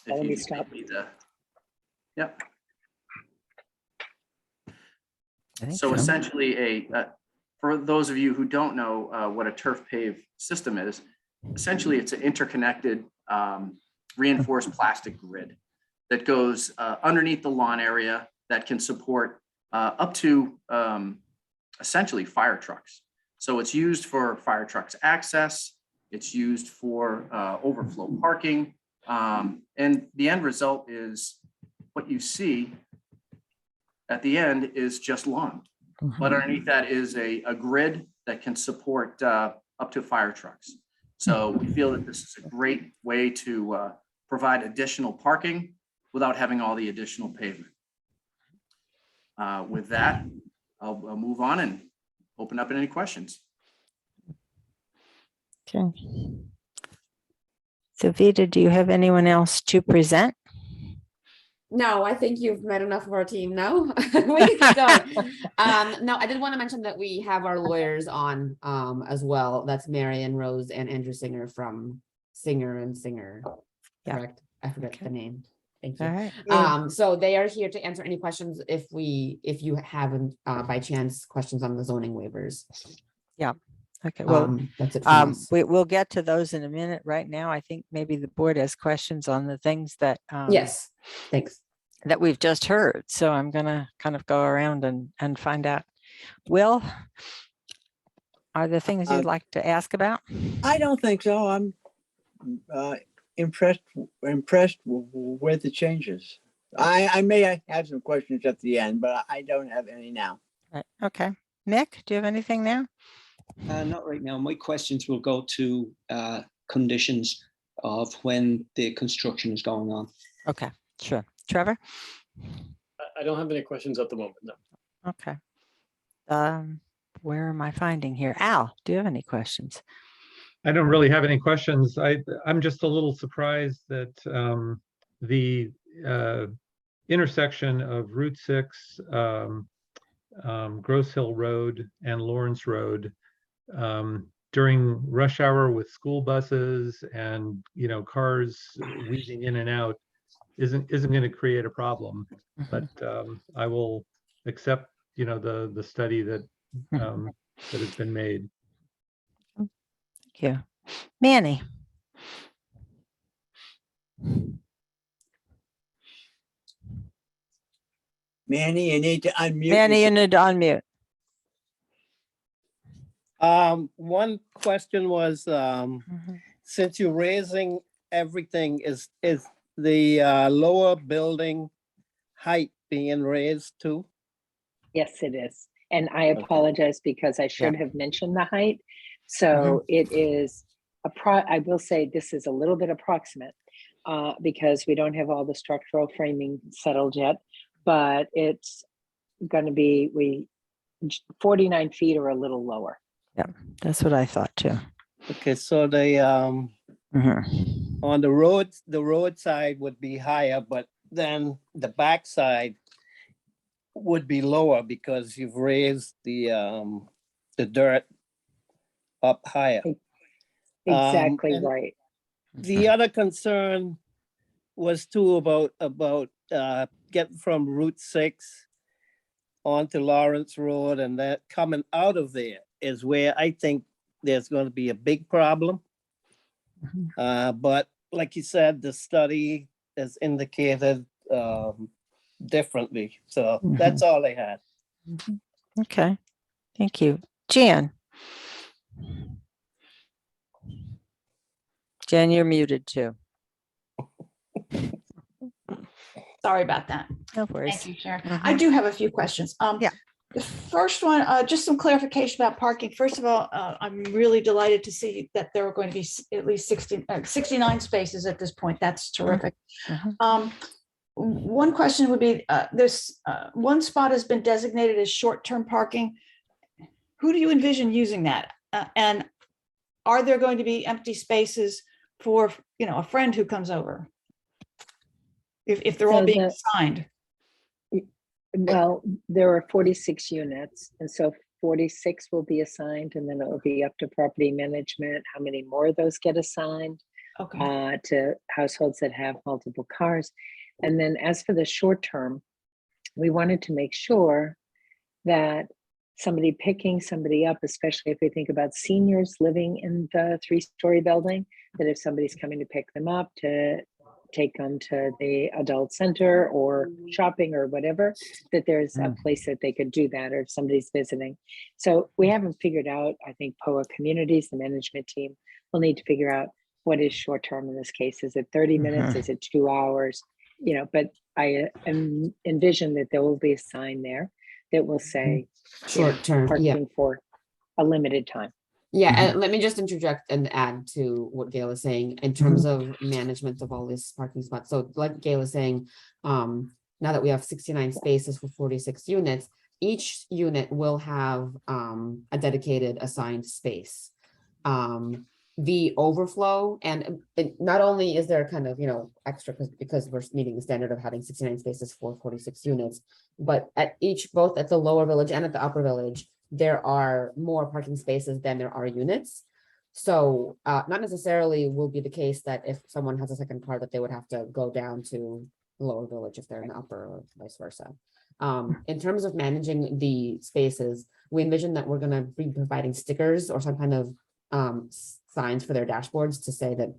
Let me stop. Yep. I think So essentially for those of you who don't know what a turf pave system is, essentially it's an interconnected reinforced plastic grid that goes underneath the lawn area that can support up to essentially fire trucks. So it's used for fire trucks access. It's used for overflow parking. And the end result is what you see at the end is just lawn. But underneath that is a grid that can support up to fire trucks. So we feel that this is a great way to provide additional parking without having all the additional pavement. With that, I'll move on and open up any questions. Okay. So Vita, do you have anyone else to present? No, I think you've met enough of our team. No, we can keep going. No, I did want to mention that we have our lawyers on as well. That's Marion Rose and Andrew Singer from Singer and Singer. Yeah. Correct. I forget Okay. the name. Thank All you. right. So they are here to answer any questions if you haven't by chance questions on the zoning waivers. Okay, well, That's it from us. we'll get to those in a minute. Right now, I think maybe the board has questions on the things that Yes, thanks. that we've just heard. So I'm gonna kind of go around and find out. Will, are there things you'd like to ask about? I don't think so. I'm impressed with the changes. I may have some questions at the end, but I don't have any now. Right, okay. Mick, do you have anything now? Not right now. My questions will go to conditions of when the construction is going on. Okay, sure. Trevor? I don't have any questions at the moment, no. Okay. Where am I finding here? Al, do you have any questions? I don't really have any questions. I'm just a little surprised that the intersection of Route 6, Grosse Hill Road and Lawrence Road during rush hour with school buses and, cars weaving in and out isn't going to create a problem. But I will accept, the study that that has been made. Thank you. Manny? Manny, you need to unmute. Manny, you yourself. need to unmute. One question was, since you're raising everything, is the lower building height being raised too? Yes, it is. And I apologize because I should have mentioned the height. So it is I will say this is a little bit approximate because we don't have all the structural framing settled yet, but it's going to be 49 feet or a little lower. Yeah, that's what I thought too. Okay, so the on the road side would be higher, but then the back side would be lower because you've raised the dirt up higher. Exactly and right. The other concern was too about getting from Route 6 onto Lawrence Road, and that coming out of there is where I think there's going to be a big problem. But like you said, the study has indicated differently. So that's all I had. Okay, thank you. Jan? Jan, you're muted too. Sorry about that. No worries. Thank you, Sharon. I do have a few questions. Yeah. The first one, just some clarification about parking. First of all, I'm really delighted to see that there are going to be at least 69 spaces at this point. That's terrific. One question would be, this one spot has been designated as short-term parking. Who do you envision using that? And are there going to be empty spaces for, a friend who comes over? If they're all being assigned? Well, there are 46 units, and so 46 will be assigned, and then it will be up to property management how many more of those get assigned to households that have multiple cars. And then as for the short term, we wanted to make sure that somebody picking somebody up, especially if we think about seniors living in the 3-story building, that if somebody's coming to pick them up to take them to the adult center or shopping or whatever, that there's a place that they could do that, or if somebody's visiting. So we haven't figured out, I think POA Communities, the management team, will need to figure out what is short term in this case. Is it 30 minutes? Is it 2 hours? But I envision that there will be a sign there that will say short term parking for a limited time. Yeah, Mhm. and let me just interject and add to what Gail is saying in terms of management of all these parking spots. So like Gail is saying, now that we have 69 spaces for 46 units, each unit will have a dedicated assigned space. The overflow, and not only is there kind of, extra because we're meeting the standard of having 69 spaces for 46 units, but at both at the lower village and at the upper village, there are more parking spaces than there are units. So not necessarily will be the case that if someone has a second car that they would have to go down to the lower village if they're in the upper or vice versa. In terms of managing the spaces, we envision that we're going to be providing stickers or some kind of signs for their dashboards to say that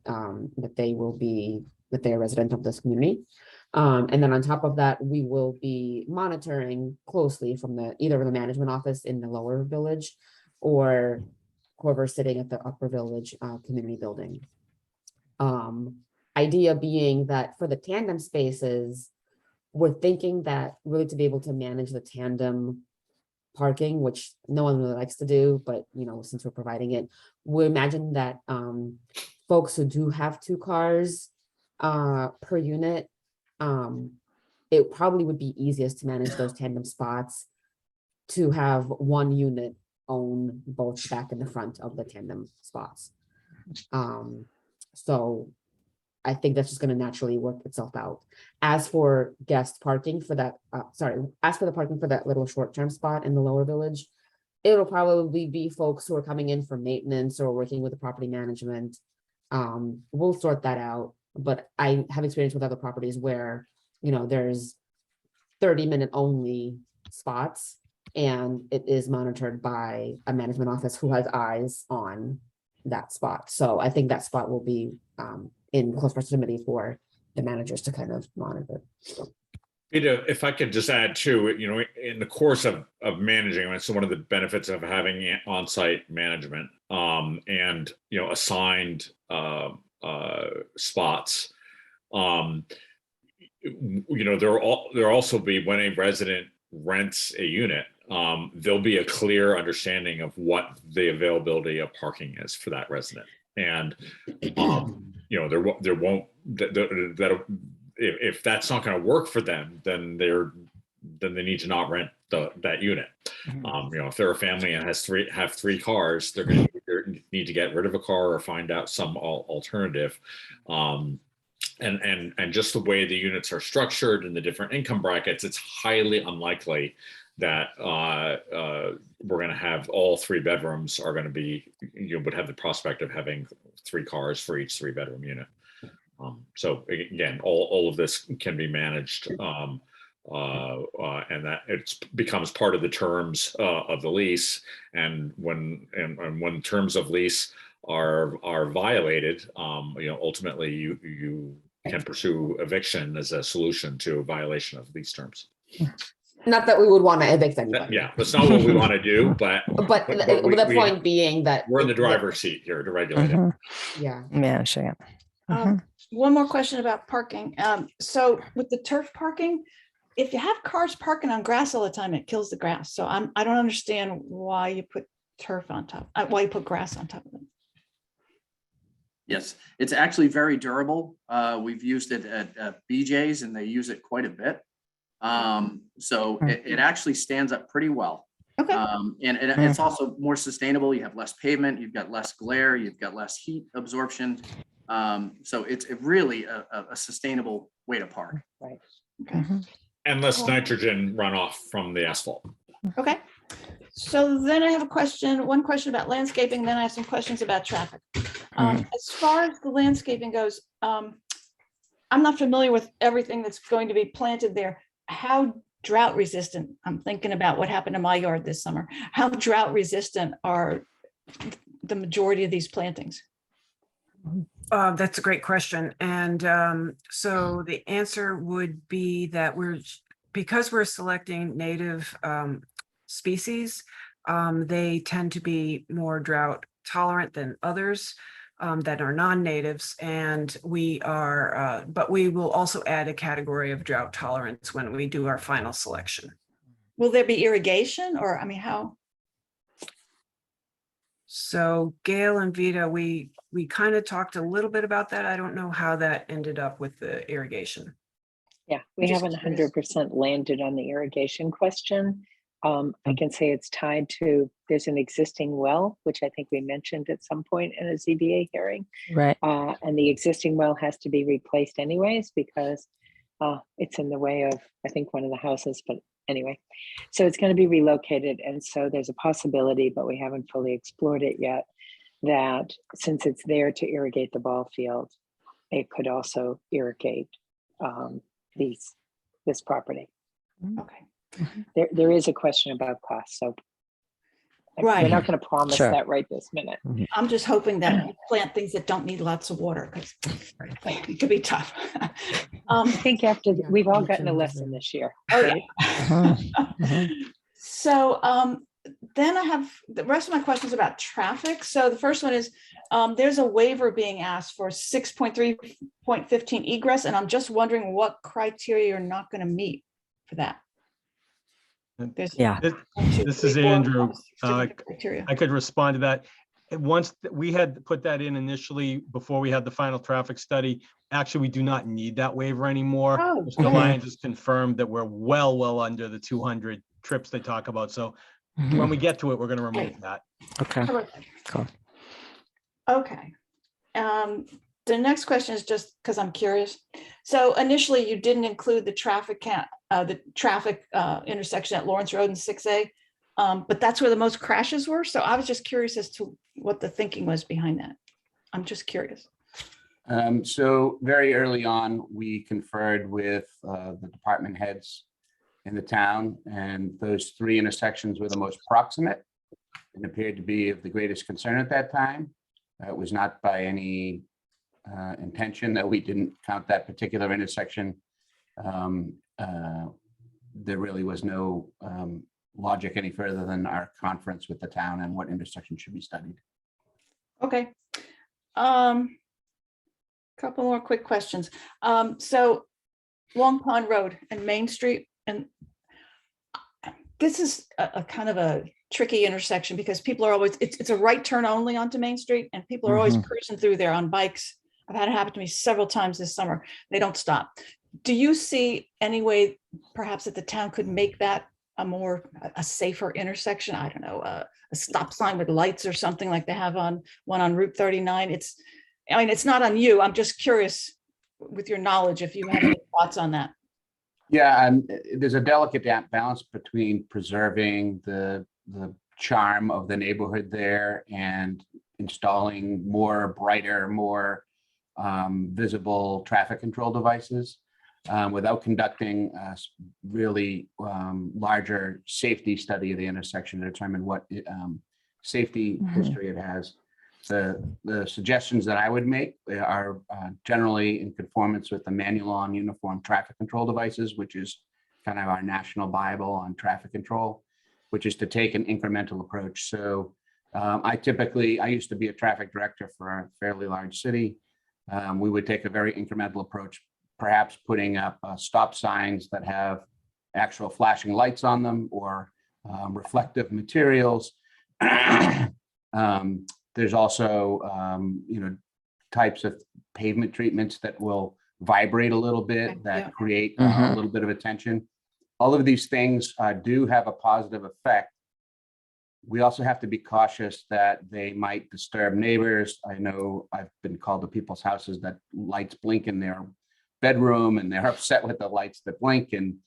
that they are resident of this community. And then on top of that, we will be monitoring closely from either the management office in the lower village or whoever's sitting at the upper village community building. Idea being that for the tandem spaces, we're thinking that really to be able to manage the tandem parking, which no one really likes to do, but since we're providing it, we imagine that folks who do have 2 cars per unit, it probably would be easiest to manage those tandem spots to have 1 unit own both the back and the front of the tandem spots. So I think that's just going to naturally work itself out. As for guest parking for that, as for the parking for that little short-term spot in the lower village, it'll probably be folks who are coming in for maintenance or working with the property management. We'll sort that out, but I have experience with other properties where, there's 30-minute only spots and it is monitored by a management office who has eyes on that spot. So I think that spot will be in close proximity for the managers to kind of monitor. If I could just add too, in the course of managing, so one of the benefits of having on-site management and assigned spots, there'll also be, when a resident rents a unit, there'll be a clear understanding of what the availability of parking is for that resident. And there won't, if that's not going to work for them, then they need to not rent that unit. If they're a family and have three cars, they're going to need to get rid of a car or find out some alternative. And just the way the units are structured and the different income brackets, it's highly unlikely that we're going to have all 3 bedrooms are going to be, would have the prospect of having 3 cars for each 3-bedroom unit. So again, all of this can be managed, and that it becomes part of the terms of the lease. And when terms of lease are violated, ultimately you can pursue eviction as a solution to a violation of these terms. Not that we would want to evict anybody. Yeah, that's not what we want to do, but the point being that we're in the driver's seat here to regulate it. Yeah. Managing it. One more question about parking. So with the turf parking, if you have cars parking on grass all the time, it kills the grass. So I don't understand why you put turf on top, why you put grass on top of it. Yes, it's actually very durable. We've used it at BJ's and they use it quite a bit. So it actually stands up pretty well. Okay. And it's also more sustainable. You have less pavement, you've got less glare, you've got less heat absorption. So it's really a sustainable way to park. Right. Okay. And less nitrogen runoff from the asphalt. Okay. So then I have one question about landscaping, then I have some questions about traffic. As far as the landscaping goes, I'm not familiar with everything that's going to be planted there. How drought resistant, I'm thinking about what happened to my yard this summer. How drought resistant are the majority of these plantings? That's a great question. And so the answer would be that because we're selecting native species, they tend to be more drought tolerant than others that are non-natives. And but we will also add a category of drought tolerance when we do our final selection. Will there be irrigation or, how? So Gail and Vita, we kind of talked a little bit about that. I don't know how that ended up with the irrigation. Yeah, we Just haven't curious. 100% landed on the irrigation question. I can say it's tied to, there's an existing well, which I think we mentioned at some point in a ZBA hearing. Right. And the existing well has to be replaced anyways because it's in the way of, I think, one of the houses, but anyway. So it's going to be relocated. And so there's a possibility, but we haven't fully explored it yet, that since it's there to irrigate the ball field, it could also irrigate this property. Okay. There is a question about cost, so Right. we're not going to promise Sure. that right this minute. I'm just hoping that you plant things that don't need lots of water because it could be tough. I think after, we've all gotten a lesson this year. Oh, right? yeah. So then I have the rest of my questions about traffic. So the first one is there's a waiver being asked for 6.3.15 egress, and I'm just wondering what criteria you're not going to meet for that. There's Yeah. This is Andrew. 5, 6 different criteria. I could respond to that. Once we had put that in initially before we had the final traffic study, actually, we do not need that waiver anymore. Oh, Mr. Lyon just confirmed that we're well under the 200 trips they talk about. So when we get to it, we're going to remove that. Okay. Terrific. Cool. Okay. The next question is just because I'm curious. So initially, you didn't include the traffic intersection at Lawrence Road and 6A, but that's where the most crashes were. So I was just curious as to what the thinking was behind that. I'm just curious. So very early on, we conferred with the department heads in the town, and those 3 intersections were the most proximate and appeared to be of the greatest concern at that time. It was not by any intention that we didn't count that particular intersection. There really was no logic any further than our conference with the town and what intersection should be studied. Okay. Couple more quick questions. So Long Pond Road and Main Street, and this is a kind of a tricky intersection because people are always, it's a right turn only onto Main Street, and people are always cruising through there on bikes. I've had it happen to me several times this summer. They don't stop. Do you see any way perhaps that the town could make that a safer intersection? I don't know, a stop sign with lights or something like they have on one on Route 39. I mean, it's not on you. I'm just curious with your knowledge if you have any thoughts on that. Yeah, and there's a delicate balance between preserving the charm of the neighborhood there and installing more brighter, more visible traffic control devices without conducting a really larger safety study of the intersection to determine what safety history it has. The suggestions that I would make are generally in conformance with the Manual on Uniform Traffic Control Devices, which is kind of our national Bible on traffic control, which is to take an incremental approach. So I used to be a traffic director for a fairly large city. We would take a very incremental approach, perhaps putting up stop signs that have actual flashing lights on them or reflective materials. There's also, types of pavement treatments that will vibrate a little bit, that create a little bit of attention. All of these things do have a positive effect. We also have to be cautious that they might disturb neighbors. I know I've been called to people's houses that lights blink in their bedroom and they're upset with the lights that blink, and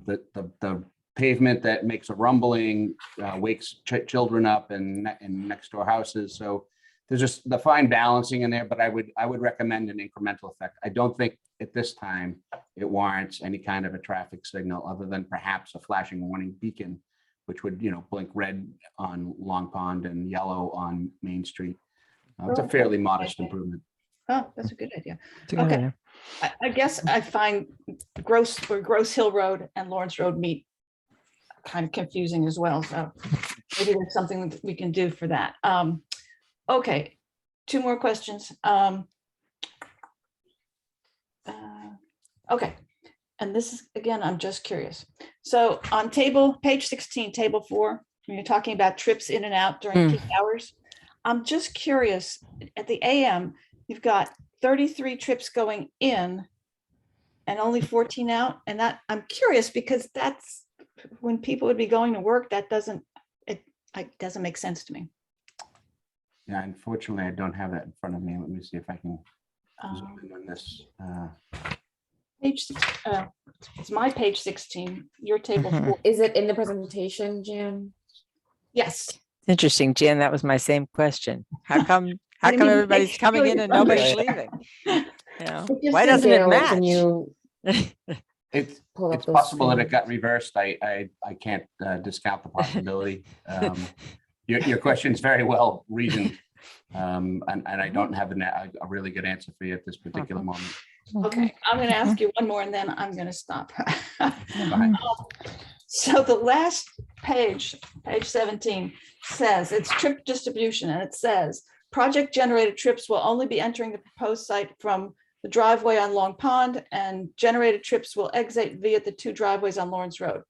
the pavement that makes a rumbling wakes children up in next door houses. So there's just the fine balancing in there, but I would recommend an incremental effect. I don't think at this time it warrants any kind of a traffic signal other than perhaps a flashing warning beacon, which would, blink red on Long Pond and yellow on Main Street. It's a fairly modest improvement. Oh, that's a good idea. Good Okay. idea. I guess I find Gross Hill Road and Lawrence Road meet kind of confusing as well. So maybe there's something that we can do for that. Okay, 2 more questions. Okay, and this is, again, I'm just curious. So on page 16, table 4, when you're talking about trips in and out during peak hours, I'm just curious, at the AM, you've got 33 trips going in and only 14 out. And that, I'm curious because that's when people would be going to work, that doesn't, it doesn't make sense to me. Yeah, unfortunately, I don't have that in front of me. Let me see if I can zoom in on this. Page, it's my page 16, your table 4. Is it in the presentation, Jan? Yes. Interesting, Jan, that was my same question. How come didn't mean to everybody's take coming in your and nobody's thunder. leaving? You know, It just why says doesn't it Daryl, match? Can you It's pull up it's those possible that it screens? got reversed. I can't discount the possibility. Your question is very well reasoned, and I don't have a really good answer for you at this particular moment. Okay, I'm going to ask you one more and then I'm going to stop. Fine. So the last page, page 17, says it's trip distribution, and it says project generated trips will only be entering the proposed site from the driveway on Long Pond, and generated trips will exit via the 2 driveways on Lawrence Road.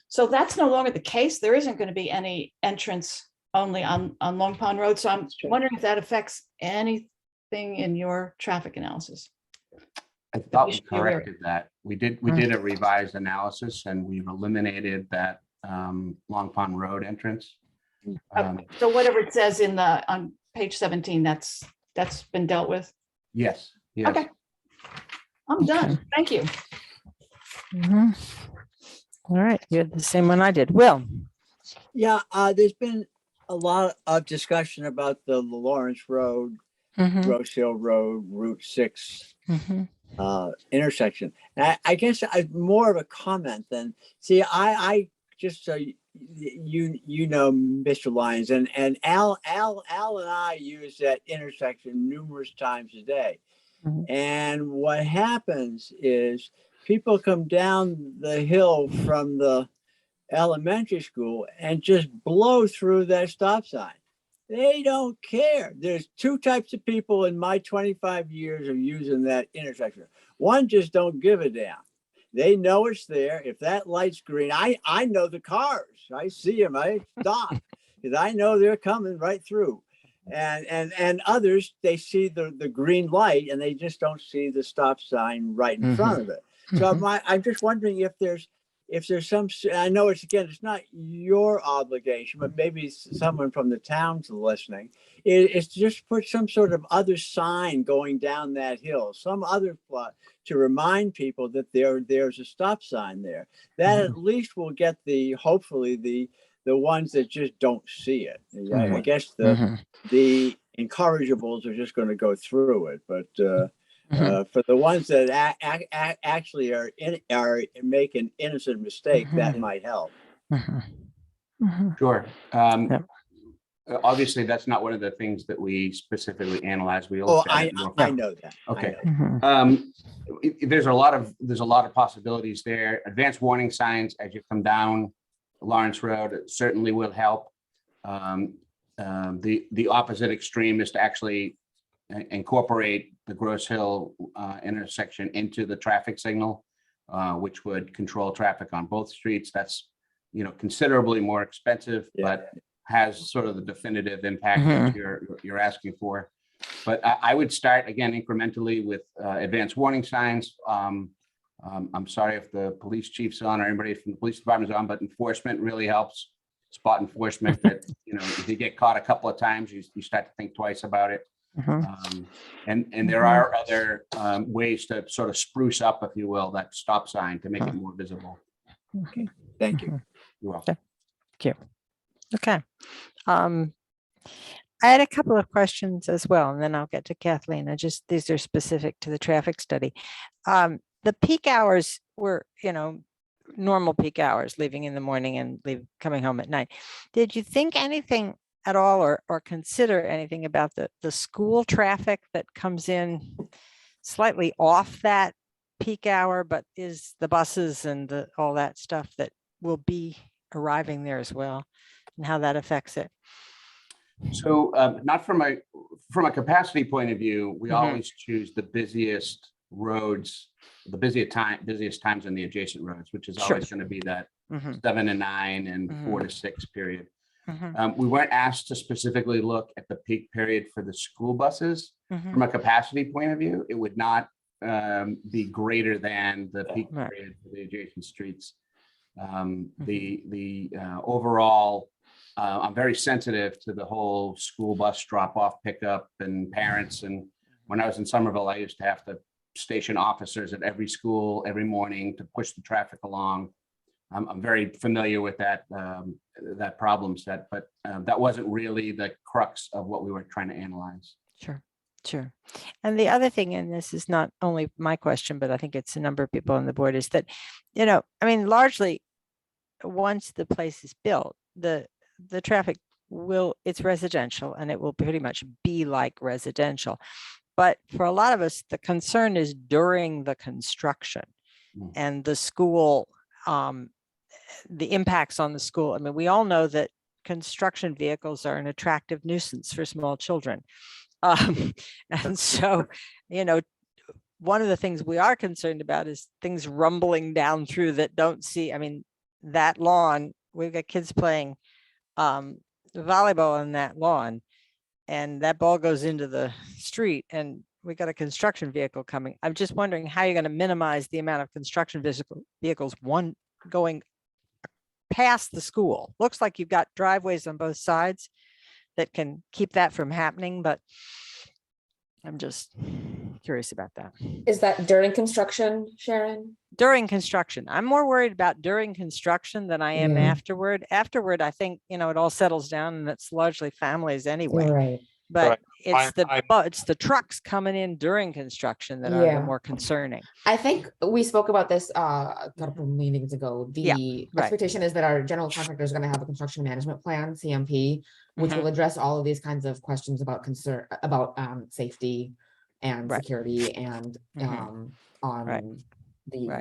So that's no longer the case. There isn't going to be any entrance only on Long Pond Road. So I'm wondering if that affects anything in your traffic analysis. I thought we we should be aware of. corrected that. We did a revised analysis and we've eliminated that Long Pond Road entrance. So whatever it says in the, on page 17, that's been dealt with. Yes. Yes. Okay. I'm done. Thank you. Mhm. All right, you had the same one I did. Will. Yeah, there's been a lot of discussion about the Lawrence Road, Rose Hill Road, Route 6 intersection. And I guess more of a comment than, see, I just so you know, Mr. Lyons, and Al and I use that intersection numerous times a day. And what happens is people come down the hill from the elementary school and just blow through that stop sign. They don't care. There's 2 types of people in my 25 years of using that intersection. One just don't give a damn. They know it's there. If that light's green, I know the cars. I see them. I stop because I know they're coming right through. And others, they see the green light and they just don't see the stop sign right in front of it. So I'm just wondering if there's some, I know it's not your obligation, but maybe someone from the town's listening, is just put some sort of other sign going down that hill, some other plot to remind people that there's a stop sign there. That at least will get hopefully the ones that just don't see it. I guess the incorrigibles are just going to go through it, but for the ones that actually are make an innocent mistake, that might help. Sure. Obviously, that's not one of the things that we specifically analyze. We I know that. Okay. There's a lot of possibilities there. Advanced warning signs as you come down Lawrence Road certainly will help. The opposite extreme is to actually incorporate the Grosse Hill intersection into the traffic signal, which would control traffic on both streets. That's, considerably more expensive, but has sort of the definitive impact that you're asking for. But I would start again incrementally with advanced warning signs. I'm sorry if the police chief's on or anybody from the police department's on, but enforcement really helps. Spot enforcement that, if you get caught a couple of times, you start to think twice about it. And there are other ways to sort of spruce up, if you will, that stop sign to make it more visible. Okay, thank you. You're welcome. Thank you. Okay. I had a couple of questions as well, and then I'll get to Kathleen. These are specific to the traffic study. The peak hours were, normal peak hours, leaving in the morning and coming home at night. Did you think anything at all or consider anything about the school traffic that comes in slightly off that peak hour, but is the buses and all that stuff that will be arriving there as well, and how that affects it? So not from a capacity point of view, we always choose the busiest roads, the busiest times on the adjacent roads, which is always going to be that 7 to 9 and 4 to 6 period. We weren't asked to specifically look at the peak period for the school buses. From a capacity point of view, it would not be greater than the peak period for the adjacent streets. The overall, I'm very sensitive to the whole school bus drop-off pickup and parents. And when I was in Somerville, I used to have to station officers at every school every morning to push the traffic along. I'm very familiar with that that problem set, but that wasn't really the crux of what we were trying to analyze. Sure. Sure. And the other thing, and this is not only my question, but I think it's a number of people on the board, is that, you know, I mean, largely once the place is built, the traffic it's residential and it will pretty much be like residential. But for a lot of us, the concern is during the construction and the school, the impacts on the school. I mean, we all know that construction vehicles are an attractive nuisance for small children. And so, you know, one of the things we are concerned about is things rumbling down through that don't see, I mean, that lawn, we've got kids playing volleyball on that lawn, and that ball goes into the street and we got a construction vehicle coming. I'm just wondering how you're going to minimize the amount of construction vehicles going past the school. Looks like you've got driveways on both sides that can keep that from happening, but I'm just curious about that. Is that during construction, Sharon? During construction. I'm more worried about during construction than I am Yeah. afterward. Afterward, I think, you know, it all settles down and it's largely families anyway. Right. But Right. it's the trucks coming in during construction that are the more concerning. I think we spoke about this a couple of meetings ago. The expectation is that our general contractor is going to have a construction management plan, CMP, which will address all of these kinds of questions about safety and security and on the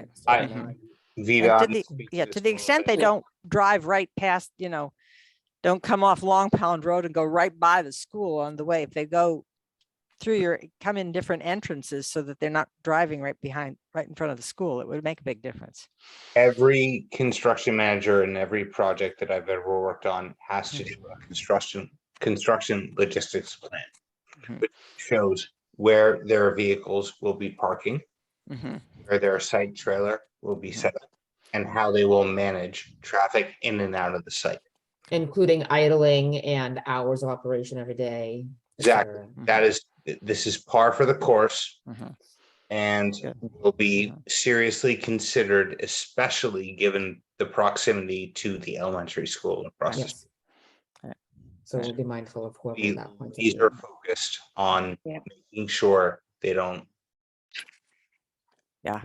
to the extent they don't drive right past, you know, don't come off Long Pond Road and go right by the school on the way. If they go through come in different entrances so that they're not driving right in front of the school, it would make a big difference. Every construction manager in every project that I've ever worked on has to do a construction logistics plan, which shows where their vehicles will be parking, where their site trailer will be set up, and how they will manage traffic in and out of the site. Including idling and hours of operation every day. Exactly. This is par for the course and will be seriously considered, especially given the proximity to the elementary school and process. Yes. So we'll be mindful of whoever that point. These are focused on making sure they don't. Yeah.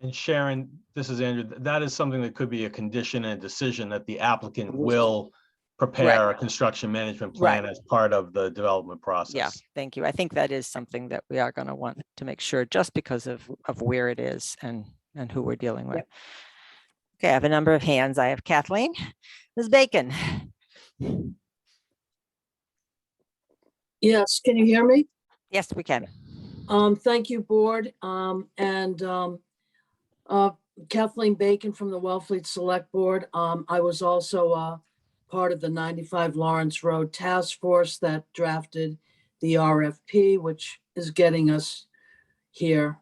And Sharon, this is Andrew. That is something that could be a condition and decision that the applicant will prepare a construction management plan as part of the development process. Yeah, thank you. I think that is something that we are going to want to make sure, just because of where it is and who we're dealing with. Okay, I have a number of hands. I have Kathleen. Ms. Bacon. Yes, can you hear me? Yes, we can. Thank you, board. Kathleen Bacon from the Wellfleet Select Board. I was also part of the 95 Lawrence Road Task Force that drafted the RFP, which is getting us here.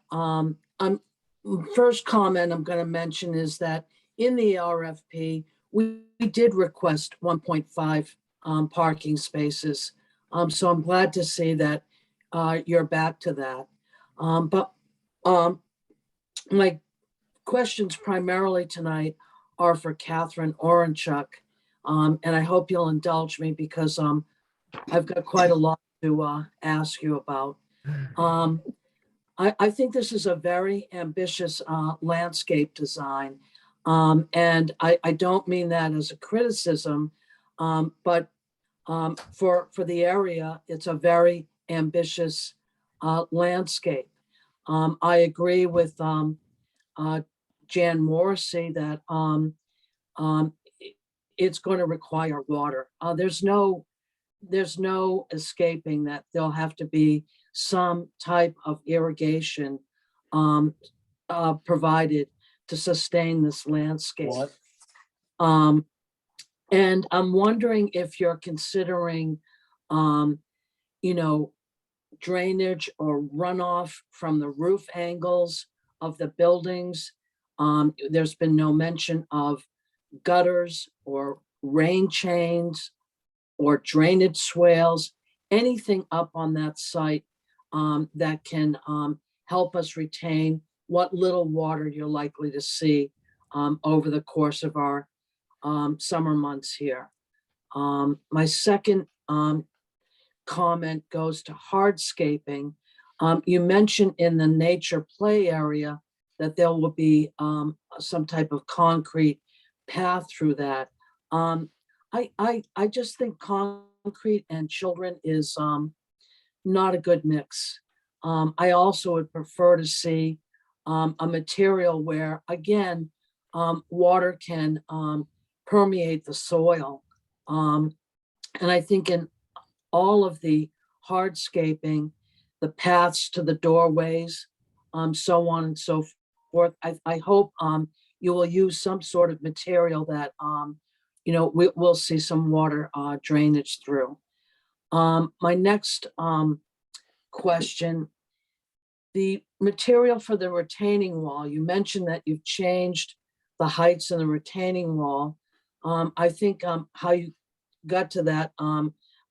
First comment I'm going to mention is that in the RFP, we did request 1.5 parking spaces. So I'm glad to see that you're back to that. But my questions primarily tonight are for Catherine Orenchuk. And I hope you'll indulge me because I've got quite a lot to ask you about. I think this is a very ambitious landscape design. And I don't mean that as a criticism, but for the area, it's a very ambitious landscape. I agree with Jan Morrissey that it's going to require water. There's no escaping that. There'll have to be some type of irrigation provided to sustain this landscape. And I'm wondering if you're considering, you know, drainage or runoff from the roof angles of the buildings. There's been no mention of gutters or rain chains or drainage swales, anything up on that site that can help us retain what little water you're likely to see over the course of our summer months here. My second comment goes to hardscaping. You mentioned in the nature play area that there will be some type of concrete path through that. I just think concrete and children is not a good mix. I also would prefer to see a material where, again, water can permeate the soil. And I think in all of the hardscaping, the paths to the doorways, so on and so forth, I hope you will use some sort of material that, you know, we'll see some water drainage through. My next question, the material for the retaining wall, you mentioned that you've changed the heights in the retaining wall. I think how you got to that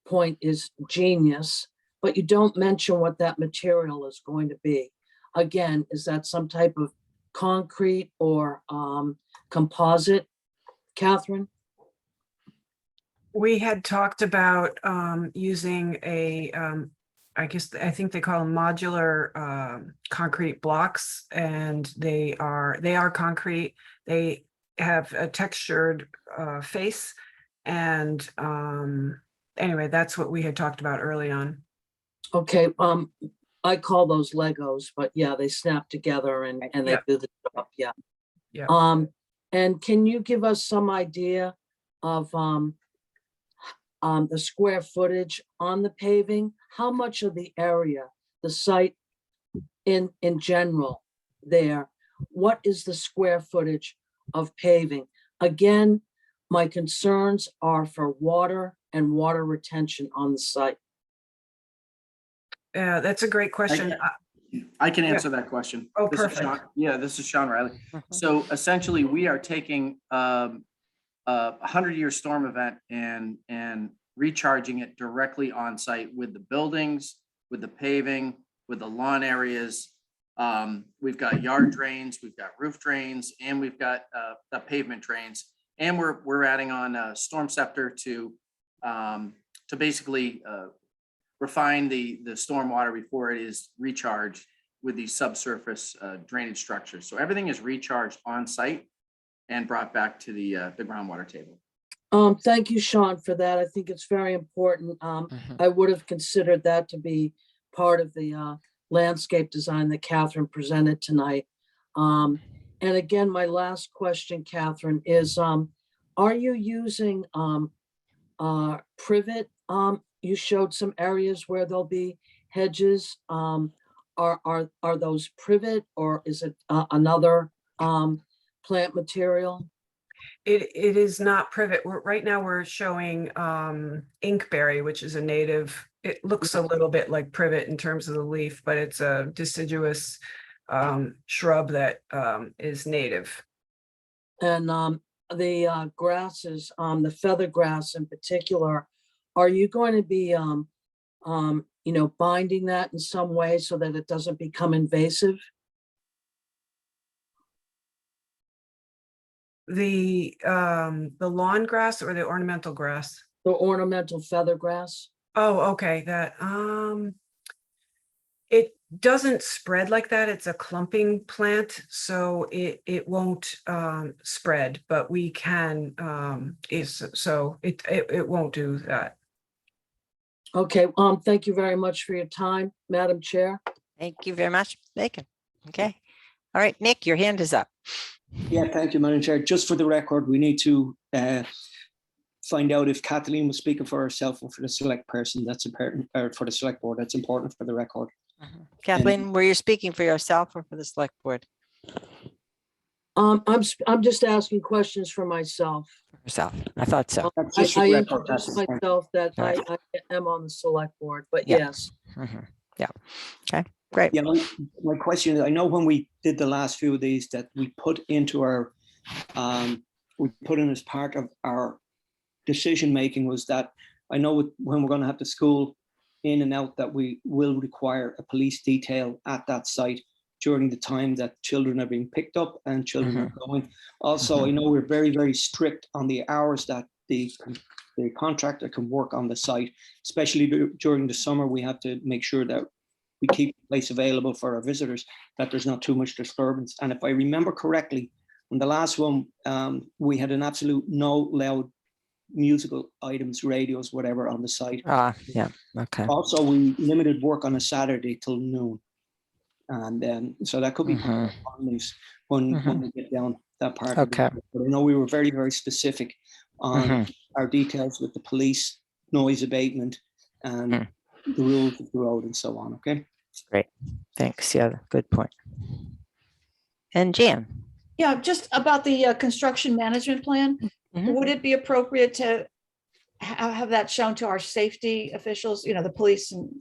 point is genius, but you don't mention what that material is going to be. Again, is that some type of concrete or composite, Catherine? We had talked about using a, I think they call them modular concrete blocks, and they are concrete. They have a textured face, and anyway, that's what we had talked about early on. Okay, I call those Legos, but yeah, they snap together and they do the job. Yeah. Yeah. And can you give us some idea of the square footage on the paving? How much of the area, the site in general there, what is the square footage of paving? Again, my concerns are for water and water retention on the site. Yeah, that's a great question. I can answer that question. Oh, This is perfect. Sean. Yeah, this is Sean Riley. So essentially, we are taking a 100-year storm event and recharging it directly on site with the buildings, with the paving, with the lawn areas. We've got yard drains, we've got roof drains, and we've got pavement drains. And we're adding on Storm Scepter to basically refine the stormwater before it is recharged with these subsurface drainage structures. So everything is recharged on site and brought back to the groundwater table. Thank you, Sean, for that. I think it's very important. I would have considered that to be part of the landscape design that Catherine presented tonight. And again, my last question, Catherine, is are you using privet? You showed some areas where there'll be hedges. Are those privet, or is it another plant material? It is not privet. Right now we're showing inkberry, which is a native. It looks a little bit like privet in terms of the leaf, but it's a deciduous shrub that is native. And the grasses, the feather grass in particular, are you going to be, you know, binding that in some way so that it doesn't become invasive? The lawn grass or the ornamental grass? The ornamental feather grass? Oh, okay. That it doesn't spread like that. It's a clumping plant, so it won't spread, but we can it won't do that. Okay, thank you very much for your time, Madam Chair. Thank you very much, Bacon. Okay. All right, Nick, your hand is up. Yeah, thank you, Madam Chair. Just for the record, we need to find out if Kathleen was speaking for herself or for the select person. That's important, or for the select board. That's important for the record. Kathleen, were you speaking for yourself or for the select board? I'm just asking questions for myself. Yourself. I thought so. That's I just for the record, introduced that's fine. myself that Right. I am on the select board, but Yeah. yes. Mhm. Yeah. Okay, great. Yeah, my question is, I know when we did the last few of these that we put into our, we put in as part of our decision making was that I know when we're going to have the school in and out that we will require a police detail at that site during the time that children are being picked up and children are going. Also, I know we're very, very strict on the hours that the contractor can work on the site, especially during the summer. We have to make sure that we keep the place available for our visitors, that there's not too much disturbance. And if I remember correctly, on the last one, we had an absolute no loud musical items, radios, whatever on the site. Yeah, okay. Also, we limited work on a Saturday till noon. And then, so that could be part of the findings when we get down that part. Okay. Of it. But I know we were very, very specific on our details with the police, noise abatement, and the rules of the road and so on. Okay. Great. Thanks. Yeah, good point. And Jan. Yeah, just about the construction management plan. Would it be appropriate to have that shown to our safety officials, you know, the police, and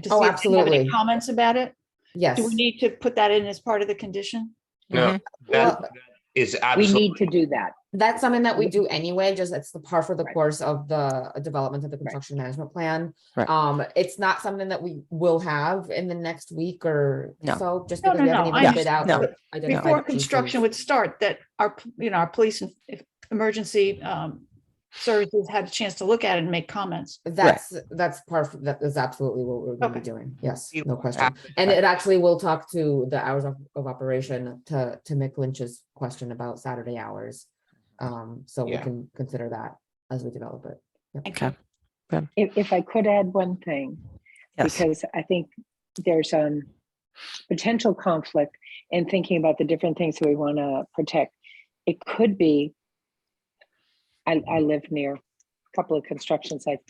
to see if they have any comments about it? Yes. Do we need to put that in as part of the condition? No, that is absolutely. We need to do that. That's something that we do anyway, just it's the par for the course of the development of the construction management plan. Right. It's not something that we will have in the next week or so, just No, because we no, haven't no. even bid out. No. or identified Before the pieces. construction would start, that our, you know, our police and emergency services had a chance to look at it and make comments. That's part of, that is absolutely what we're going to be doing. Yes, no question. And it actually will talk to the hours of operation to Mick Lynch's question about Saturday hours. So we can consider that as we develop it. Yep. Okay. If I could add one thing, because I think there's potential conflict in thinking about the different things that we want to protect. It could be, I live near a couple of construction sites.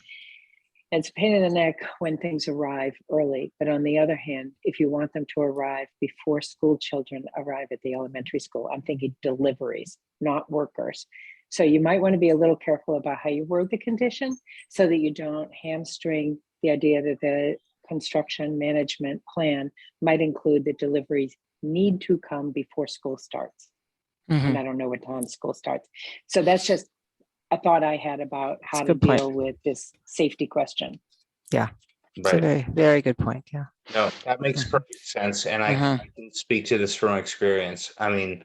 It's a pain in the neck when things arrive early, but on the other hand, if you want them to arrive before school children arrive at the elementary school, I'm thinking deliveries, not workers. So you might want to be a little careful about how you word the condition so that you don't hamstring the idea that the construction management plan might include that deliveries need to come before school starts. And I don't know what time school starts. So that's just a thought I had about how to deal with this safety question. Yeah, it's a very, very good point. Yeah. No, that makes perfect sense. And I can speak to this from experience. I mean,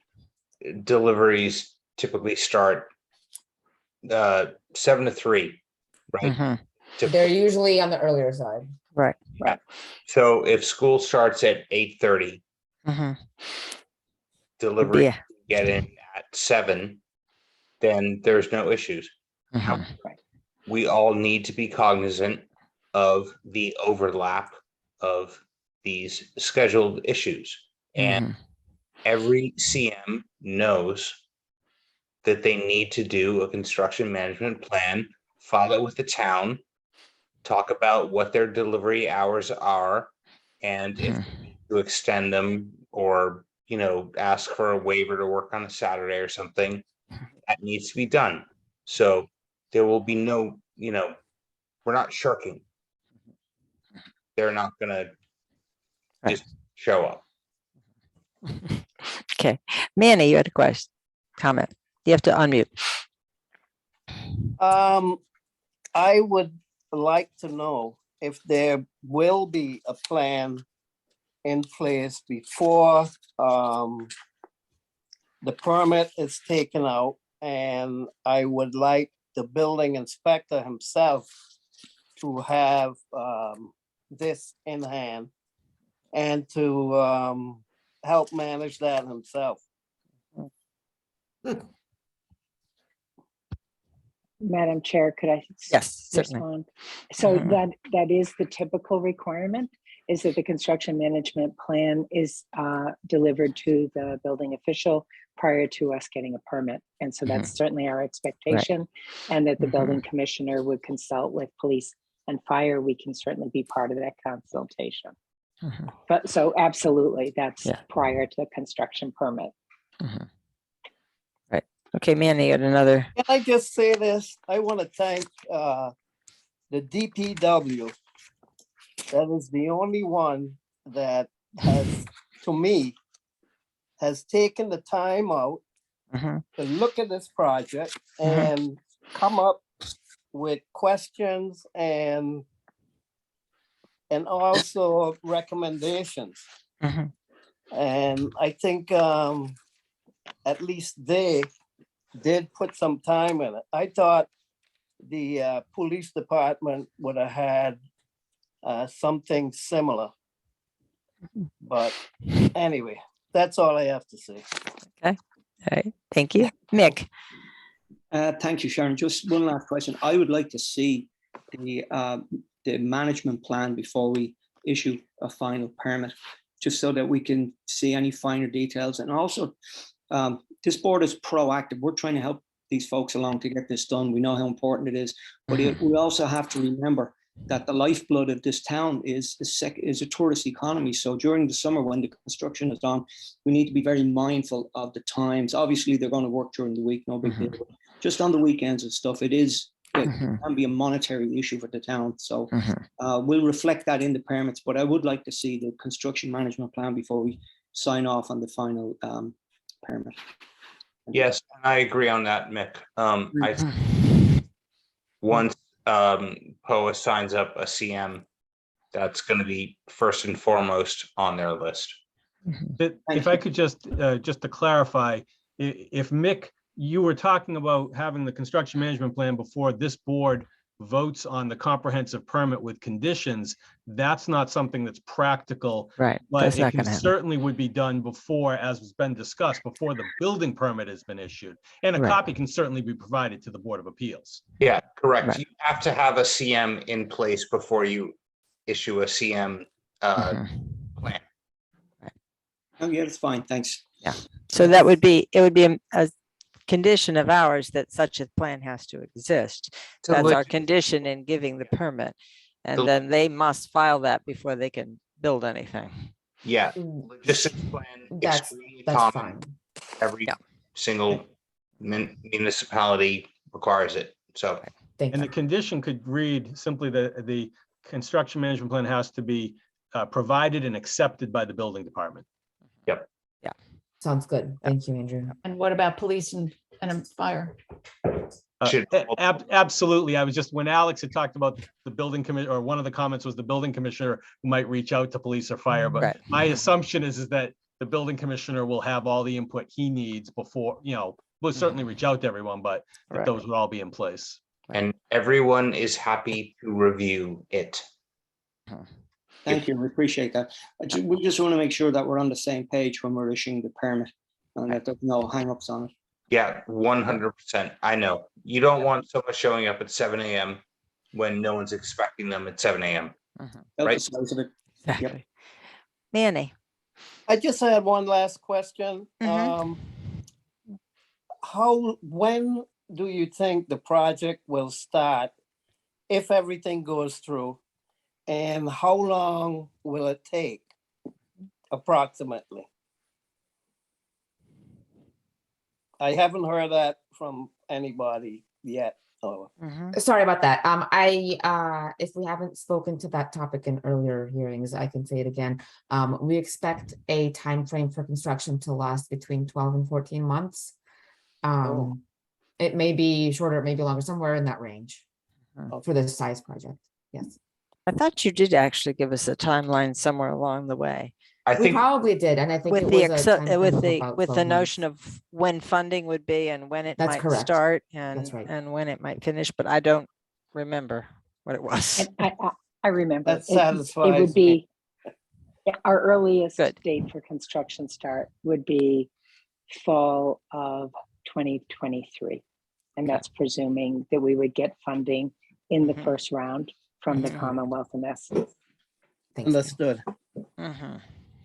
deliveries typically start 7 to 3, right? They're usually on the earlier side. Right. Right. So if school starts at 8:30, delivery get in at 7, then there's no issues. We all need to be cognizant of the overlap of these scheduled issues. And every CM knows that they need to do a construction management plan, file it with the town, talk about what their delivery hours are, and if to extend them or, you know, ask for a waiver to work on a Saturday or something, that needs to be done. So there will be no, you know, we're not shirking. They're not gonna just show up. Okay. Manny, you had a question, comment. You have to unmute. I would like to know if there will be a plan in place before the permit is taken out, and I would like the building inspector himself to have this in hand and to help manage that himself. Madam Chair, could I respond? So that is the typical requirement, is that the construction management plan is delivered to the building official prior to us getting a permit. And so that's certainly our expectation, and that the building commissioner would consult with police and fire. We can certainly be part of that consultation. But so absolutely, that's prior to the construction permit. Right. Okay, Manny, you had another. Can I just say this? I want to thank the DPW. That is the only one that has, to me, has taken the time out to look at this project and come up with questions and also recommendations. And I think at least they did put some time in it. I thought the police department would have had something similar. But anyway, that's all I have to say. Okay. All right. Thank you. Mick. Thank you, Sharon. Just one last question. I would like to see the management plan before we issue a final permit, just so that we can see any finer details. And also, this board is proactive. We're trying to help these folks along to get this done. We know how important it is, but we also have to remember that the lifeblood of this town is a tourist economy. So during the summer, when the construction is on, we need to be very mindful of the times. Obviously, they're going to work during the week, no big deal. Just on the weekends and stuff, it can be a monetary issue for the town. So we'll reflect that in the permits, but I would like to see the construction management plan before we sign off on the final permit. Yes, and I agree on that, Mick. Once POA signs up a CM, that's going to be first and foremost on their list. If I could just to clarify, if Mick, you were talking about having the construction management plan before this board votes on the comprehensive permit with conditions, that's not something that's practical. Right. But That's it not can gonna happen. certainly would be done before, as has been discussed, before the building permit has been issued. And a Right. copy can certainly be provided to the Board of Appeals. Yeah, correct. Right. You have to have a CM in place before you issue a CM plan. Oh, yeah, that's fine. Thanks. Yeah. So it would be a condition of ours that such a plan has to exist. So That's our like- condition in giving the permit. And The- then they must file that before they can build anything. Yeah, logistics plan. That's extremely fine. common. Every single municipality requires it. So Thank And you. the condition could read simply that the construction management plan has to be provided and accepted by the building department. Yep. Yeah. Sounds good. Thank you, Andrew. And what about police and fire? Absolutely. I was just, when Alex had talked about the building commissioner, or one of the comments was the building commissioner who might reach out to police or fire, but Right. my assumption is that the building commissioner will have all the input he needs before, we'll certainly reach out to everyone, but that Right. those would all be in place. and everyone is happy to review it. Thank you. We appreciate that. We just want to make sure that we're on the same page when we're issuing the permit and that there's no hangups on it. Yeah, 100%. I know. You don't want someone showing up at 7 a.m. when no one's expecting them at 7 a.m. That's Right. the size of it. Exactly. Manny. I just had one last question. When do you think the project will start if everything goes through? And how long will it take approximately? I haven't heard that from anybody yet. Oh. Sorry about that. If we haven't spoken to that topic in earlier hearings, I can say it again. We expect a time frame for construction to last between 12 and 14 months. It may be shorter, it may be longer, somewhere in that range for this size project. Yes. I thought you did actually give us a timeline somewhere along the way. We probably did, and I think With it the was a timeframe with of the about with 12 the months. notion of when funding would be and when it That's might correct. start That's right. and when it might finish, but I don't remember what it was. And I remember. That It satisfies would be, our earliest Good. date for construction start would be fall of 2023. And that's presuming that we would get funding in the first round from the Commonwealth and Essence. Understood.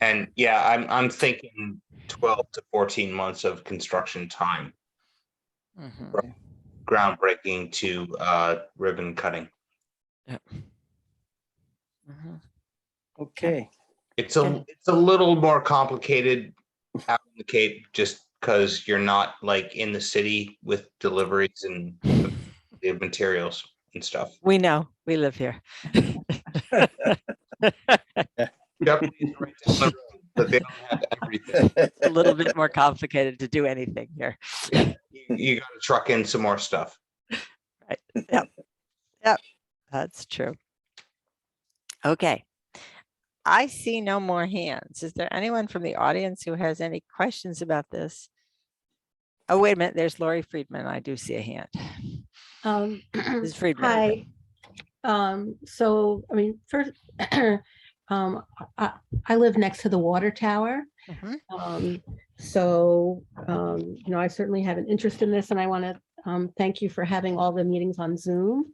And yeah, I'm thinking 12 to 14 months of construction time. From groundbreaking to ribbon cutting. Okay. It's a little more complicated out in the Cape, just because you're not like in the city with deliveries and the materials and stuff. We know, we live here. Japanese right down the road, but they don't have everything. A little bit more complicated to do anything here. You got to truck in some more stuff. Right. Yep. Yep. That's true. Okay. I see no more hands. Is there anyone from the audience who has any questions about this? Oh, wait a minute. There's Lori Friedman. I do see a hand. Ms. Friedman. Hi. So, I mean, first, I live next to the water tower. So, you know, I certainly have an interest in this, and I want to thank you for having all the meetings on Zoom,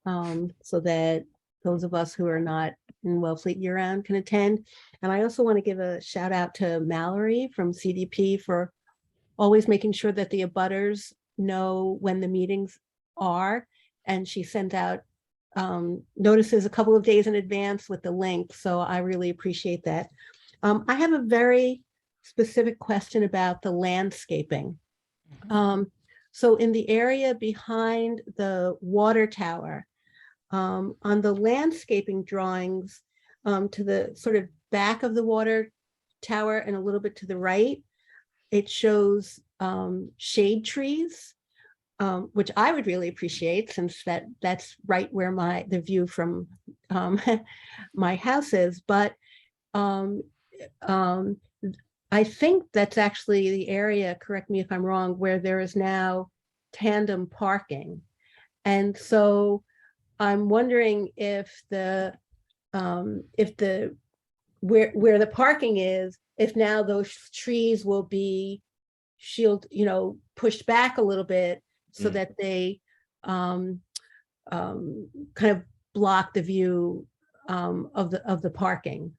so that those of us who are not in Wellfleet year-round can attend. And I also want to give a shout out to Mallory from CDP for always making sure that the abutters know when the meetings are. And she sent out notices a couple of days in advance with the link. So I really appreciate that. I have a very specific question about the landscaping. So in the area behind the water tower, on the landscaping drawings, to the sort of back of the water tower and a little bit to the right, it shows shade trees, which I would really appreciate, since that's right where the view from my house is. But I think that's actually the area, correct me if I'm wrong, where there is now tandem parking. And so I'm wondering if where the parking is, if now those trees will be pushed back a little bit, so that they kind of block the view of the parking.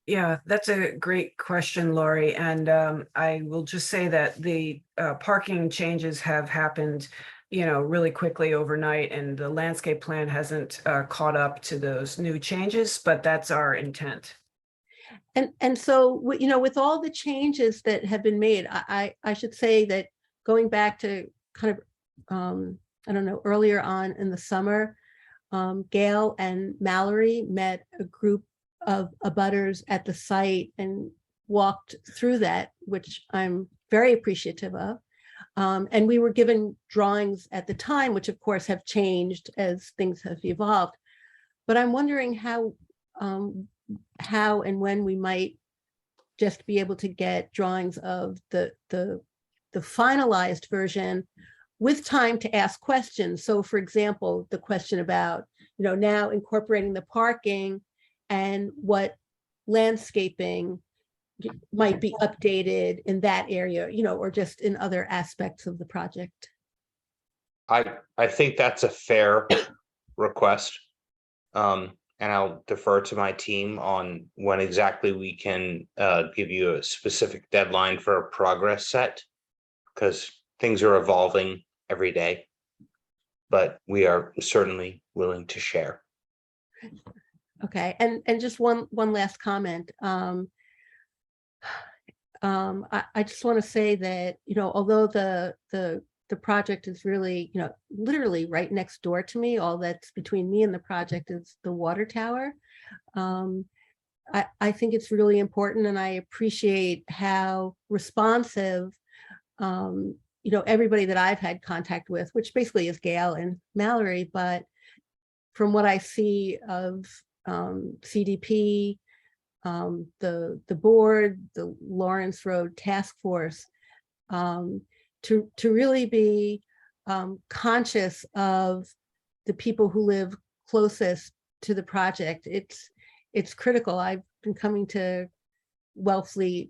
Yeah, that's a great question, Laurie. And I will just say that the parking changes have happened, really quickly overnight, and the landscape plan hasn't caught up to those new changes, but that's our intent. And so, with all the changes that have been made, I should say that going back to kind of, I don't know, earlier on in the summer, Gail and Mallory met a group of abutters at the site and walked through that, which I'm very appreciative of. And we were given drawings at the time, which of course have changed as things have evolved. But I'm wondering how and when we might just be able to get drawings of the finalized version with time to ask questions. So for example, the question about, now incorporating the parking and what landscaping might be updated in that area, or just in other aspects of the project. I think that's a fair request. And I'll defer to my team on when exactly we can give you a specific deadline for a progress set, because things are evolving every day, but we are certainly willing to share. Okay, and just one last comment. I just want to say that, although the project is really, literally right next door to me, all that's between me and the project is the water tower. I think it's really important, and I appreciate how responsive, everybody that I've had contact with, which basically is Gail and Mallory, but from what I see of CDP, the board, the Lawrence Road Task Force, to really be conscious of the people who live closest to the project. It's critical. I've been coming to Wellfleet,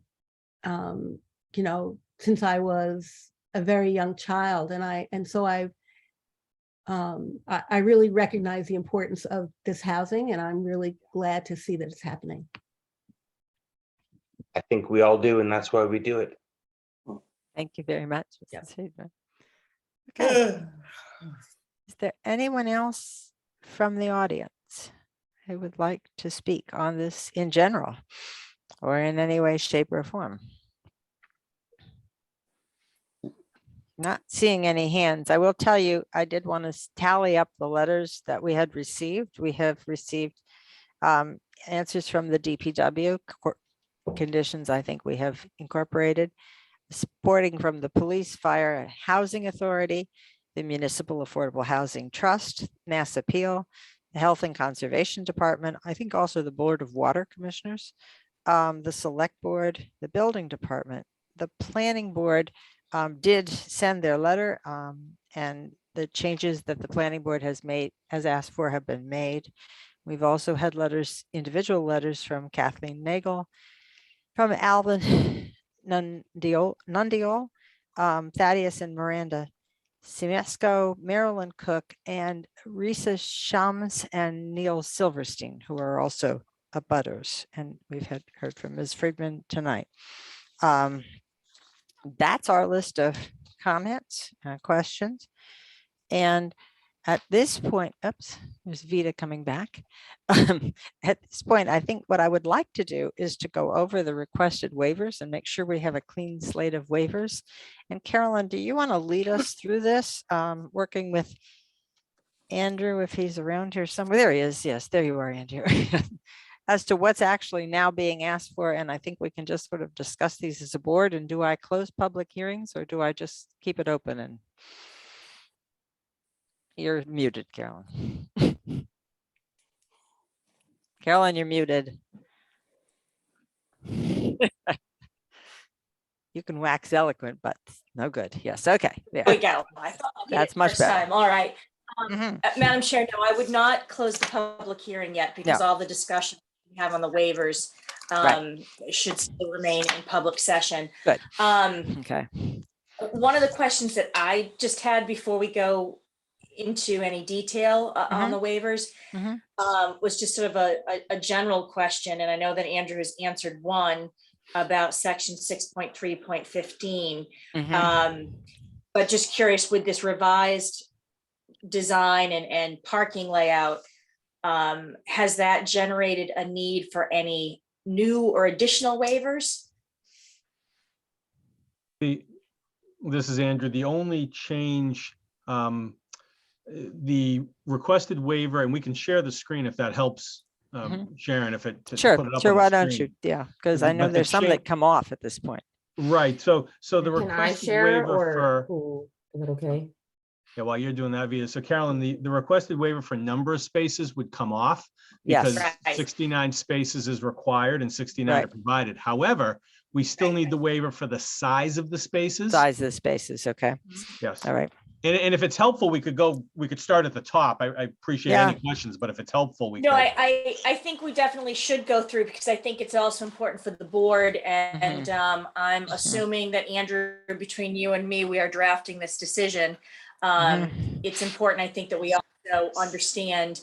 since I was a very young child, and so I really recognize the importance of this housing, and I'm really glad to see that it's happening. I think we all do, and that's why we do it. Thank you very much. Okay. Is there anyone else from the audience who would like to speak on this in general or in any way, shape, or form? Not seeing any hands. I will tell you, I did want to tally up the letters that we had received. We have received answers from the DPW conditions. I think we have incorporated supporting from the police, fire, and housing authority, the Municipal Affordable Housing Trust, Mass Appeal, the Health and Conservation Department. I think also the Board of Water Commissioners, the Select Board, the Building Department, the Planning Board did send their letter, and the changes that the Planning Board has asked for have been made. We've also had letters, individual letters from Kathleen Nagel, from Alvin Nundiol, Thaddeus and Miranda Simesco, Marilyn Cook, and Risa Shams and Neil Silverstein, who are also abutters. And we've heard from Ms. Friedman tonight. That's our list of comments and questions. And at this point, oops, there's Vita coming back. At this point, I think what I would like to do is to go over the requested waivers and make sure we have a clean slate of waivers. And Carolyn, do you want to lead us through this, working with Andrew, if he's around here somewhere? There he is. Yes, there you are, Andrew. As to what's actually now being asked for. And I think we can just sort of discuss these as a board. And do I close public hearings or do I just keep it open? And you're muted, Carolyn. Carolyn, you're muted. You can wax eloquent, but no good. Yes. Okay. There we go. I thought that's much better. Time. All right. Madam Chair, no, I would not close the public hearing yet because all the discussion we have on the waivers should still remain in public session. Good. Okay. One of the questions that I just had before we go into any detail on the waivers was just sort of a general question. And I know that Andrew has answered one about section 6.3.15. But just curious, with this revised design and parking layout, has that generated a need for any new or additional waivers? This is Andrew. The only change, the requested waiver, and we can share the screen if that helps, Sharon, if it sure, put it up sure. on the Why don't screen. you? Yeah, because I know there's some that come off at this point. Right. So the Can I requested share waiver or is it okay? Yeah, while you're doing that, Vita. So Carolyn, the requested waiver for number of spaces would come off because 69 spaces is required and 69 are provided. However, we still need the waiver for the size of the spaces. Size of the spaces. Okay. Yes. All right. And if it's helpful, we could start at the top. I appreciate any questions, but if it's helpful, we no, could. I think we definitely should go through because I think it's also important for the board. And I'm assuming that Andrew, between you and me, we are drafting this decision. It's important, I think, that we also understand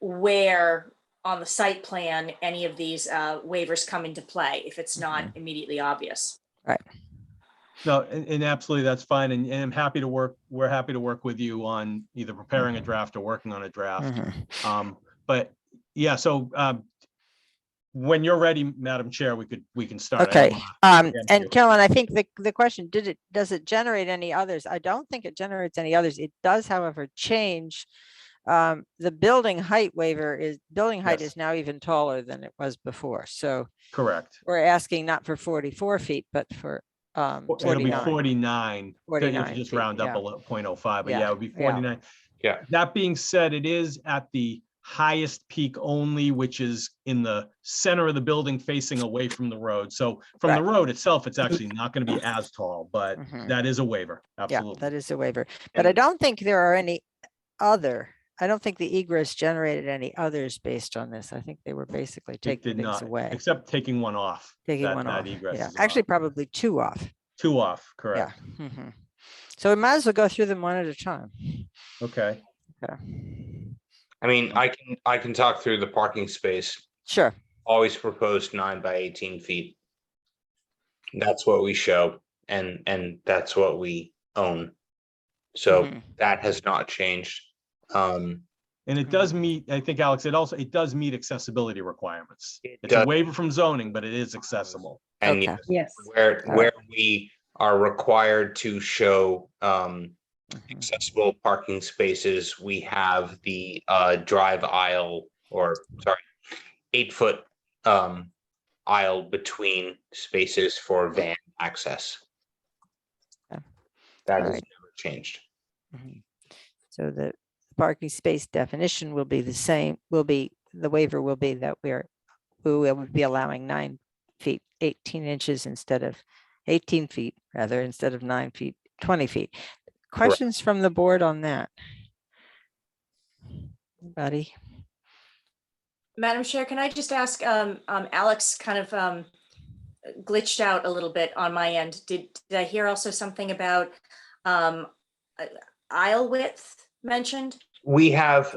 where on the site plan any of these waivers come into play if it's not immediately obvious. Right. No, and absolutely, that's fine. And I'm happy to work. We're happy to work with you on either preparing a draft or working on a draft. But yeah, so when you're ready, Madam Chair, we can start. Okay. And Carolyn, I think the question, does it generate any others? I don't think it generates any others. It does, however, change. The building height waiver is is now even taller than it was before. So correct. We're asking not for 44 feet, but for 49. It'll be 49. 49 just round up a 0.05, but yeah, it would be 49. Yeah. That being said, it is at the highest peak only, which is in the center of the building facing away from the road. So from the road itself, it's actually not going to be as tall, but that is a waiver. Absolutely. Yeah, that is a waiver. But I don't think there are any other. I don't think the egress generated any others based on this. I think they were basically taking things away. Except taking one off. Taking one off. Egress Yeah, actually probably two off. Two off, correct. Yeah. So we might as well go through them one at a time. Okay. Okay. I mean, I can talk through the parking space. Sure. Always proposed 9 by 18 feet. That's what we show, and that's what we own. So that has not changed. And it does meet, I think, Alex, it does meet accessibility requirements. It's a waiver from zoning, but it is accessible. And yes, where we are required to show accessible parking spaces. We have the drive aisle, or sorry, 8-foot aisle between spaces for van access. Yeah. That All has right. never changed. So the parking space definition will be the same, the waiver will be that we will be allowing 9 feet, 18 inches instead of 18 feet, rather, instead of 9 feet, 20 feet. Questions from the board on that? Anybody? Madam Chair, can I just ask, Alex kind of glitched out a little bit on my end. Did I hear also something about aisle width mentioned? We have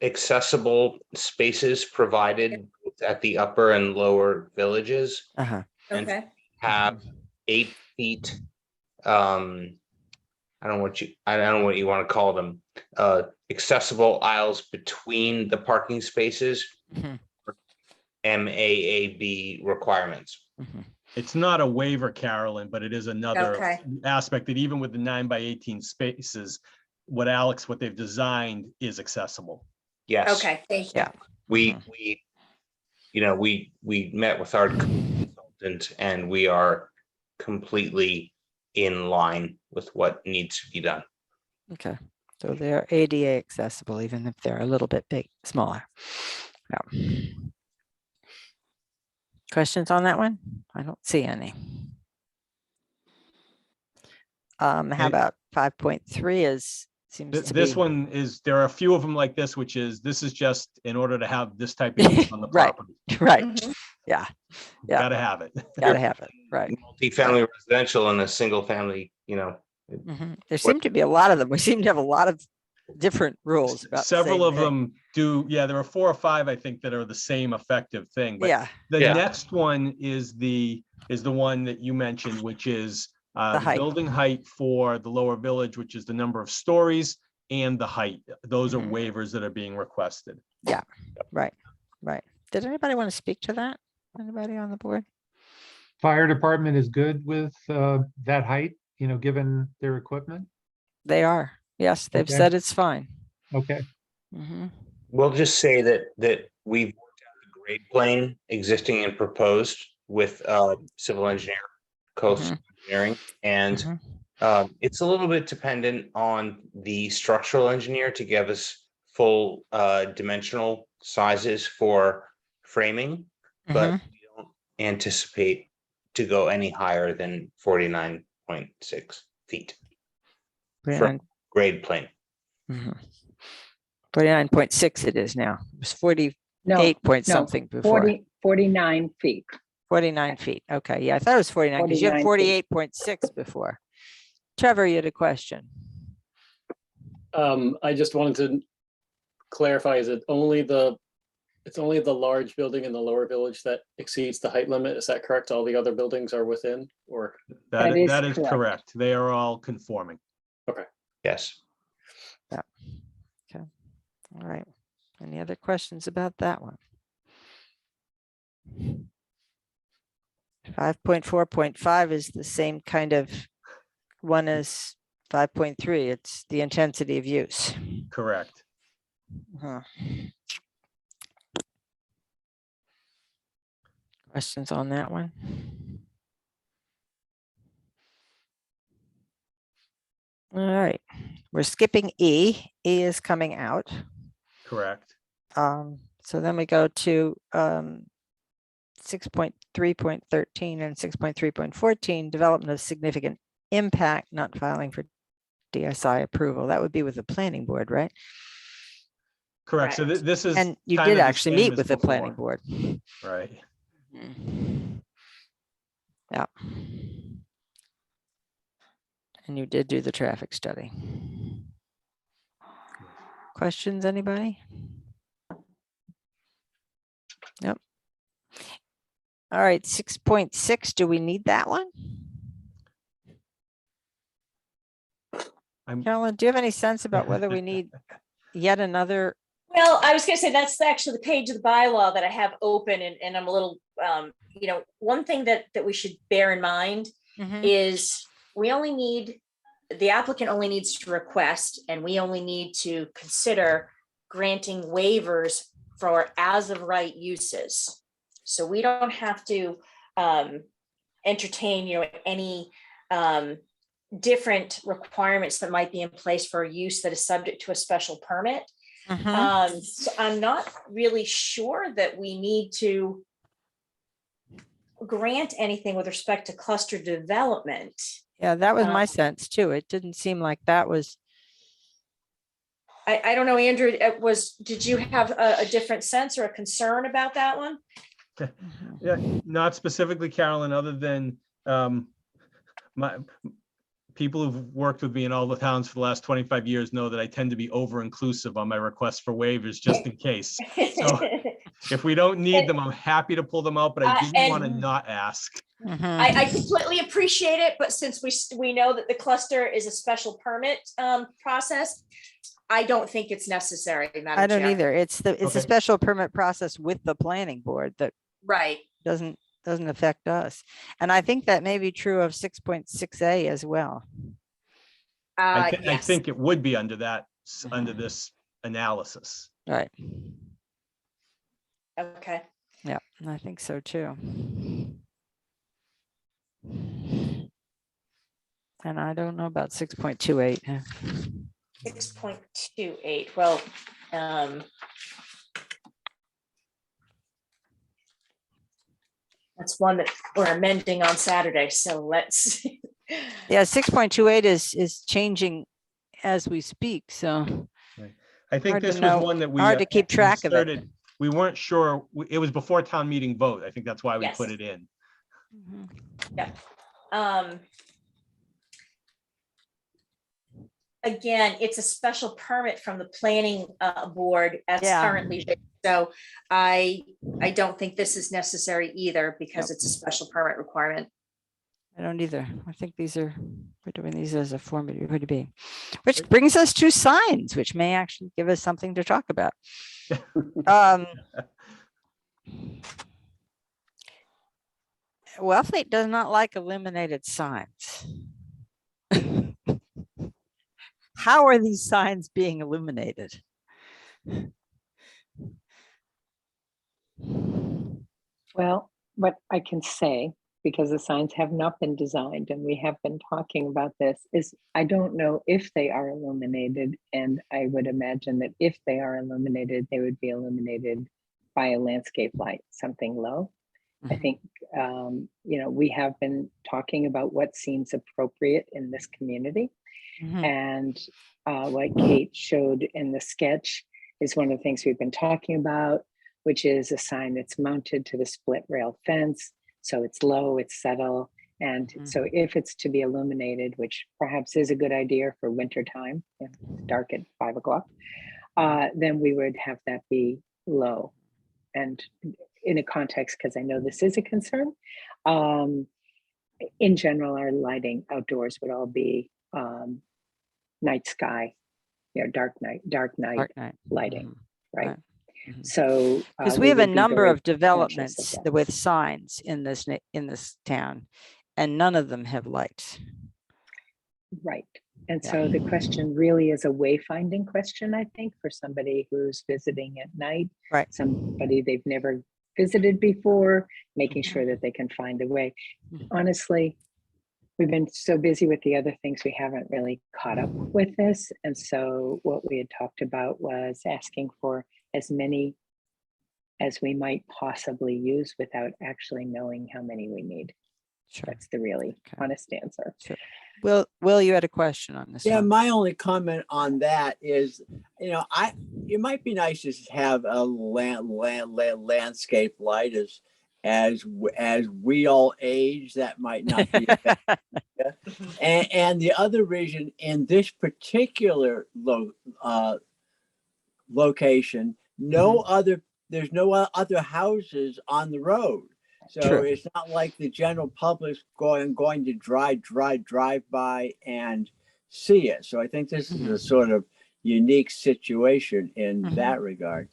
accessible spaces provided at the upper and lower villages. Uh-huh. And Okay. have 8 feet. I don't know what you want to call them. Accessible aisles between the parking spaces. MAAB requirements. It's not a waiver, Carolyn, but it is another Okay. aspect that even with the 9x18 spaces, what they've designed is accessible. Yes. Okay, thank you. Yeah. We met with our consultant and we are completely in line with what needs to be done. Okay, so they're ADA accessible, even if they're a little bit smaller. Yeah. Questions on that one? I don't see any. How about 5.3 seems to This be one is, there are a few of them like this, this is just in order to have this type of use on the right, property. right. Yeah, yeah. Gotta have it. Gotta have it. Right. Multi-family residential and a single family, There seem to be a lot of them. We seem to have a lot of different rules about the Several same of thing. them do. Yeah, there are 4 or 5, I think, that are the same effective thing. But Yeah. the Yeah. next one is the one that you mentioned, which is the height. building height for the lower village, which is the number of stories and the height. Those are waivers that are being requested. Yeah, right, right. Did anybody want to speak to that? Anybody on the board? Fire department is good with that height, given their equipment? They are. Yes, they've Okay. said it's fine. Okay. We'll just say that we've worked out the grade plane existing and proposed with civil engineer, coastal engineering, and it's a little bit dependent on the structural engineer to give us full dimensional sizes for framing, but we don't anticipate to go any higher than 49.6 feet from grade plane. 49.6 it is now. It was 48 point something before. 49 feet. 49 feet. Okay. Yeah, I thought it was 49 because you had 48.6 before. Trevor, you had a question. I just wanted to clarify, is it only it's only the large building in the lower village that exceeds the height limit? Is that correct? All the other buildings are within, or? That is correct. They are all conforming. Okay. Yes. Yeah. Okay. All right. Any other questions about that one? 5.4.5 is the same kind of one as 5.3. It's the intensity of use. Correct. Questions on that one? All right, we're skipping E. E is coming out. Correct. So then we go to 6.3.13 and 6.3.14, development of significant impact, not filing for DSI approval. That would be with the planning board, right? Correct. So this is. And you kind did of the actually same meet as with the before. planning board. Right. Yeah. And you did do the traffic study. Questions, anybody? Yep. All right, 6.6, do we need that one? Carolyn, do you have any sense about whether we need yet another Well, I was gonna say, that's actually the page of the bylaw that I have open, and I'm a little, one thing that we should bear in mind is the applicant only needs to request, and we only need to consider granting waivers for as of right uses. So we don't have to entertain, any different requirements that might be in place for a use that is subject to a special permit. So I'm not really sure that we need to grant anything with respect to cluster development. Yeah, that was my sense too. It didn't seem like that was. I don't know, Andrew, did you have a different sense or a concern about that one? Yeah, not specifically, Carolyn, other than my people who've worked with me in all the towns for the last 25 years know that I tend to be over-inclusive on my requests for waivers just in case. So if we don't need them, I'm happy to pull them out, but I didn't want to not ask. I completely appreciate it, but since we know that the cluster is a special permit process, I don't think it's necessary, Madam I don't Chair. either. It's a special permit process with the planning board that Right. doesn't affect us. And I think that may be true of 6.6A as well. I Yes. think it would be under that, under this analysis. Right. Okay. Yeah, I think so too. And I don't know about 6.28. 6.28. Well, that's one that we're amending on Saturday. So let's. Yeah, 6.28 is changing as we speak. So I think hard to this was know- one that we hard to keep track of it. inserted. We weren't sure. It was before town meeting vote. I think that's why we put it in. Yeah. Again, it's a special permit from the planning board as currently written. So I don't think this is necessary either because it's a special permit requirement. I don't either. I think we're doing these as a Form B, which brings us to signs, which may actually give us something to talk about. Wellfleet does not like illuminated signs. How are these signs being illuminated? Well, what I can say, because the signs have not been designed and we have been talking about this, is I don't know if they are illuminated. And I would imagine that if they are illuminated, they would be illuminated by a landscape light, something low. I think, we have been talking about what seems appropriate in this community. And what Kate showed in the sketch is one of the things we've been talking about, which is a sign that's mounted to the split rail fence. So it's low, it's subtle. And so if it's to be illuminated, which perhaps is a good idea for winter time, dark at 5 o'clock, then we would have that be low. And in a context, because I know this is a concern, in general, our lighting outdoors would all be night sky, dark night lighting, right? So because we have a would be number very of conscious developments of that. with signs in this town, and none of them have lights. Right. And so the question really is a wayfinding question, I think, for somebody who's visiting at night, right? Somebody they've never visited before, making sure that they can find a way. Honestly, we've been so busy with the other things, we haven't really caught up with this. And so what we had talked about was asking for as many as we might possibly use without actually knowing how many we need. Sure. That's the really honest answer. Sure. Will, you had a question on this? Yeah, one. my only comment on that is, it might be nice to have a landscape light as we all age. That might not be a bad idea. And the other reason in this particular location, there's no other houses on the road. So True. It's not like the general public's going to drive by and see it. So I think this is a sort of unique situation in that regard.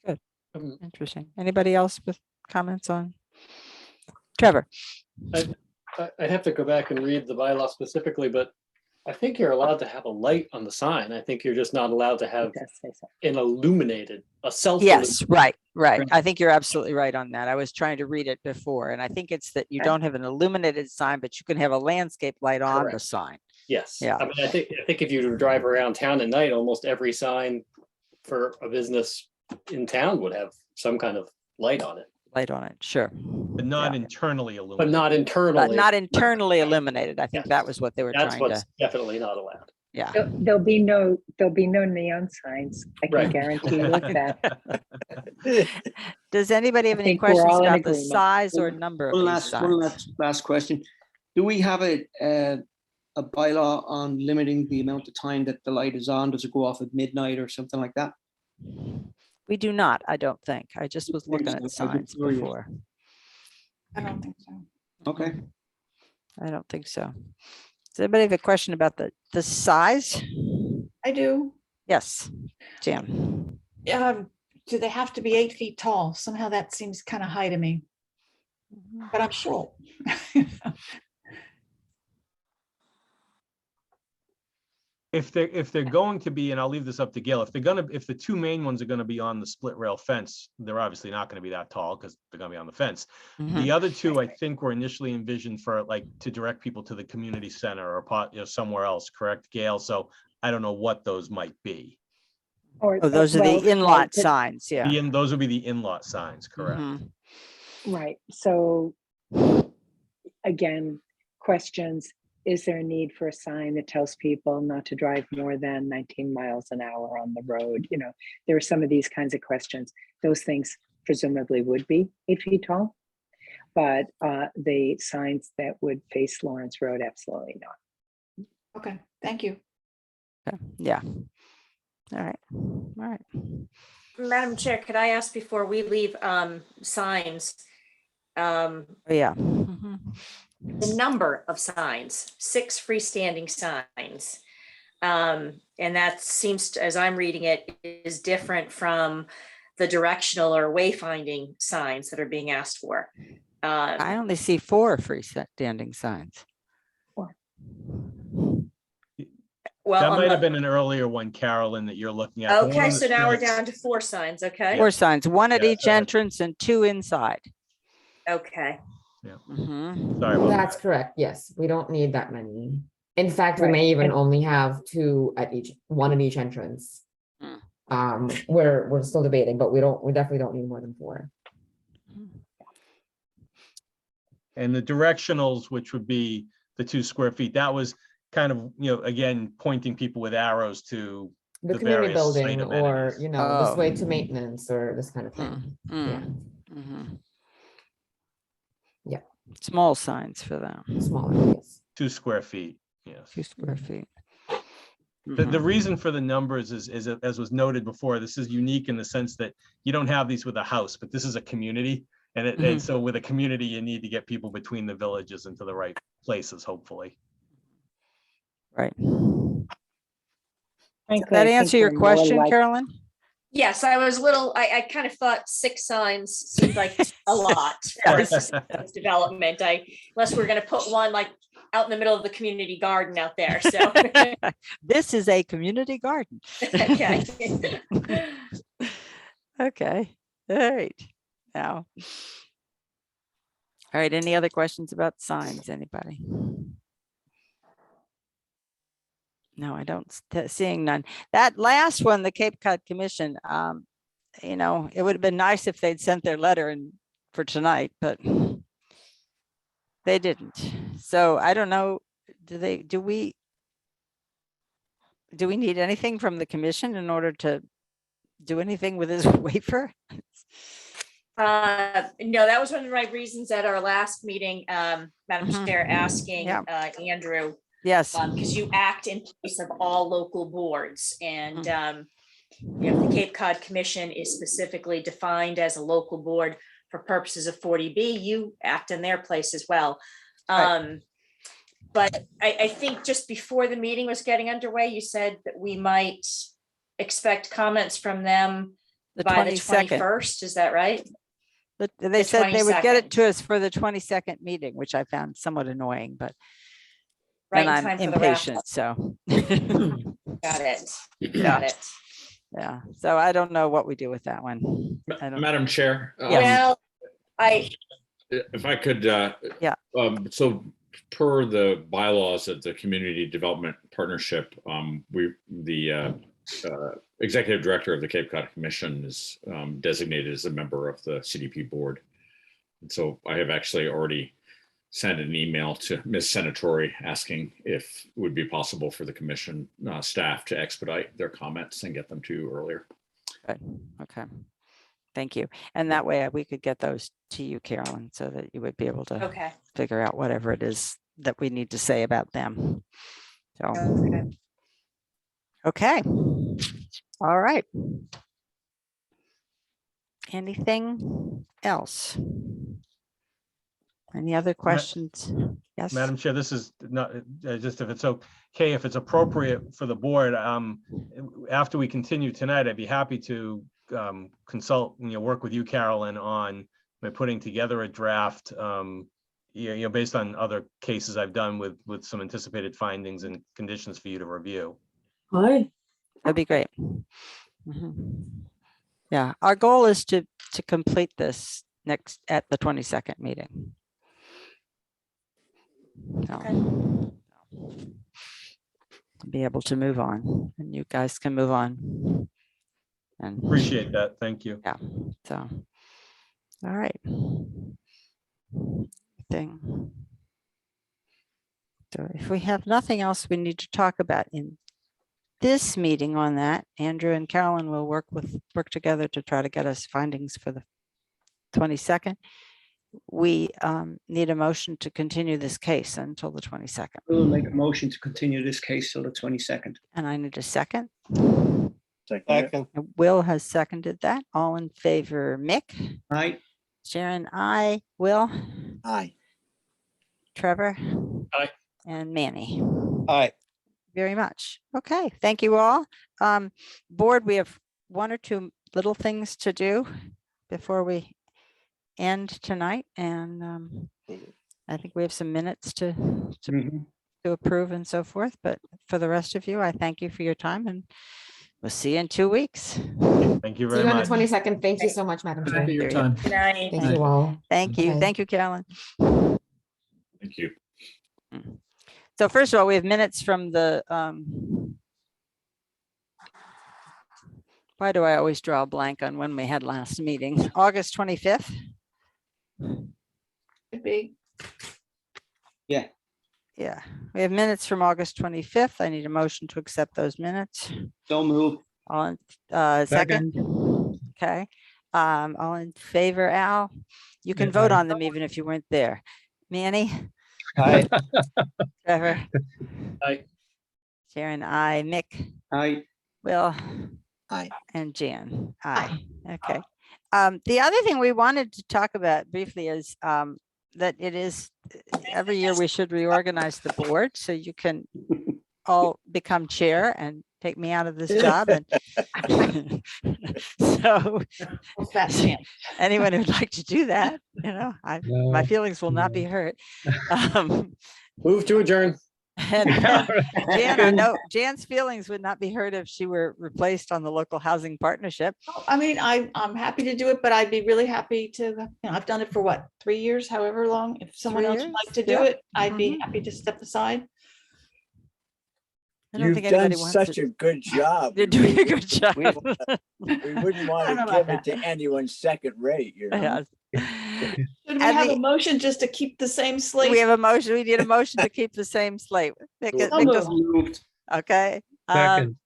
Good. Interesting. Anybody else with comments on? Trevor? I'd have to go back and read the bylaw specifically, but I think you're allowed to have a light on the sign. I think you're just not allowed to have an illuminated, a self. Yes, right. I think you're absolutely right on that. I was trying to read it before, and I think it's that you don't have an illuminated sign, but you can have a landscape light on the sign. Yes. Yeah. I mean, I think if you drive around town at night, almost every sign for a business in town would have some kind of light on it. Light on it, sure. But not internally illuminated. But not internally. Not internally illuminated. I think that was what they were That's trying what's to. definitely not allowed. Yeah. There'll be no neon signs. I can guarantee you that. Does anybody have I any think we're questions all in about the agreement. size or number of One these last signs? question. Do we have a bylaw on limiting the amount of time that the light is on? Does it go off at midnight or something like that? We do not, I don't think. I just was looking so. at I just signs curious. before. I don't think so. Okay. I don't think so. Does anybody have a question about the size? I do. Yes, Jan. Do they have to be 8 feet tall? Somehow that seems kind of high to me. But I'm short. If they're going to be, and I'll leave this up to Gail, if the two main ones are gonna be on the split rail fence, they're obviously not gonna be that tall because they're gonna be on the fence. The other two, I think, were initially envisioned for like to direct people to the community center or somewhere else, correct, Gail? So I don't know what those might be. Or those are the in-lot signs, yeah. Those would be the in-lot signs, correct? Right. So again, questions. Is there a need for a sign that tells people not to drive more than 19 miles an hour on the road? You know, there are some of these kinds of questions. Those things presumably would be 8 feet tall, but the signs that would face Lawrence Road, absolutely not. Okay, thank you. Okay. Yeah. All right. Madam Chair, could I ask before we leave signs? Yeah. The number of signs, 6 freestanding signs. And that seems, as I'm reading it, is different from the directional or wayfinding signs that are being asked for. I only see 4 freestanding signs. Well, That might have been an earlier one, Carolyn, that you're looking at. The one okay, on the so now we're streets- down to 4 signs, okay? 4 signs, 1 at Yeah, each so- entrance and 2 inside. Okay. Sorry about That's correct. Yes, we don't need that many. In fact, we may even only have 2 at one at each entrance. We're still debating, but we definitely don't need more than 4. And the directionals, which would be the 2 square feet, that was kind of, again, pointing people with arrows to The community various site building or, amenities. this way to maintenance or this kind of thing. Yeah. Yeah. Small signs for them. Smaller, yes. 2 square feet, yes. 2 square feet. The reason for the numbers is, as was noted before, this is unique in the sense that you don't have these with a house, but this is a community. And so with a community, you need to get people between the villages into the right places, hopefully. Right. Frankly, Does that I answer think your we're more question, like- Carolyn? Yes, I was I kind of thought 6 signs seemed like a lot for this development. Unless we're going to put one like out in the middle of the community garden out there. So This is a community garden. okay. Okay. All right. Now. All right. Any other questions about signs? Anybody? No, I don't. Seeing none. That last one, the Cape Cod Commission, it would have been nice if they'd sent their letter for tonight, but they didn't. So I don't know. Do we need anything from the commission in order to do anything with this waiver? No, that was one of my reasons at our last meeting, Madam Chair, asking Andrew. Yes. Because you act in place of all local boards, and the Cape Cod Commission is specifically defined as a local board for purposes of 40B. You act in their place as well. Right. But I think just before the meeting was getting underway, you said that we might expect comments from them The by the 22nd. 21st. Is that right? But they The said they would get it 22nd. to us for the 22nd meeting, which I found somewhat annoying, but Right then in I'm time for the wrap impatient, up. so. Got it. Got it. Yeah, so I don't know what we do with that one. I don't. Madam Chair. Well, If I could. Yeah. So per the bylaws of the Community Development Partnership, the Executive Director of the Cape Cod Commission is designated as a member of the CDP board. And so I have actually already sent an email to Ms. Senatori asking if it would be possible for the commission staff to expedite their comments and get them to you earlier. Good. Okay. Thank you. And that way we could get those to you, Carolyn, so that you would be able to Okay. figure out whatever it is that we need to say about them. So, okay. All right. Anything else? Any other questions? Yes. Madam Chair, this is not just if it's okay, if it's appropriate for the board, after we continue tonight, I'd be happy to consult, work with you, Carolyn, on putting together a draft, based on other cases I've done with some anticipated findings and conditions for you to review. Hi. That'd be great. Yeah, our goal is to complete this next at the 22nd meeting. So, be able to move on, and you guys can move on. And appreciate that. Thank you. Yeah. So, all right. So if we have nothing else we need to talk about in this meeting on that, Andrew and Carolyn will work together to try to get us findings for the 22nd. We need a motion to continue this case until the 22nd. We'll make a motion to continue this case till the 22nd. And I need a second. Second. Will has seconded that. All in favor, Mick? Aye. Sharon, aye. Will? Aye. Trevor? Aye. And Manny? Aye. Very much. Okay, thank you all. Board, we have one or two little things to do before we end tonight, and I think we have some minutes to approve and so forth. But for the rest of you, I thank you for your time, and we'll see you in 2 weeks. Thank you See very you on much. the 22nd. Thank you so much, Madam Chair. Good night. Thank you all. Thank you. Bye. Thank you, Carolyn. Thank you. So first of all, we have minutes from the, why do I always draw a blank on when we had last meeting? August 25th? Could be. Yeah. Yeah, we have minutes from August 25th. I need a motion to accept those minutes. So move. All in, second? Okay. All in favor, Al? You can vote on them even if you weren't there. Manny? Aye. Trevor? Aye. Sharon, aye. Mick? Aye. Will? Aye. And Jan? Aye. Okay. The other thing we wanted to talk about briefly is that it is every year we should reorganize the board so you can all become chair and take me out of this job. And so anyone who'd like to do that, my feelings will not be hurt. Move to adjourn. And Jan, I know Jan's feelings would not be hurt if she were replaced on the local housing partnership. I mean, I'm happy to do it, but I'd be really happy to, I've done it for what, 3 years, however long. If someone 3 else would years? like to do Yeah. it, I'd be happy to step aside. I don't You've think done anybody wants such to- a good job. You're doing a good job. We wouldn't want I don't to know give about it to anyone second rate, Yes. Should we have a motion just to keep the same slate? We have a motion. We need a motion to keep the same slate. So moved. Okay. Second.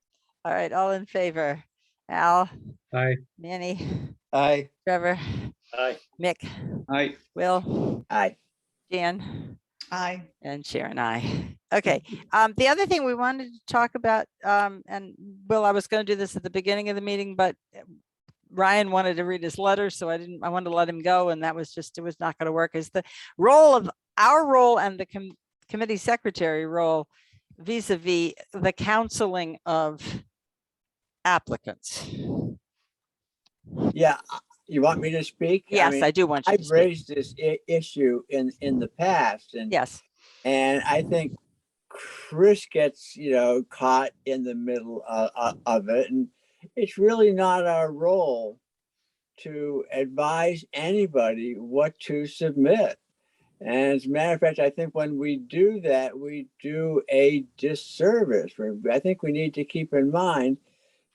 All right. All in favor? Al? Aye. Manny? Aye. Trevor? Aye. Mick? Aye. Will? Aye. Jan? Aye. And Sharon, aye. Okay. The other thing we wanted to talk about, and Will, I was going to do this at the beginning of the meeting, but Ryan wanted to read his letter, so I wanted to let him go, and that was just, it was not going to work, is the role of our role and the committee secretary role vis-a-vis the counseling of applicants. Yeah, you want me to speak? Yes, I do want you to I've speak. raised this issue in the past, and yes, and I think Chris gets caught in the middle of it, and it's really not our role to advise anybody what to submit. And as a matter of fact, I think when we do that, we do a disservice. I think we need to keep in mind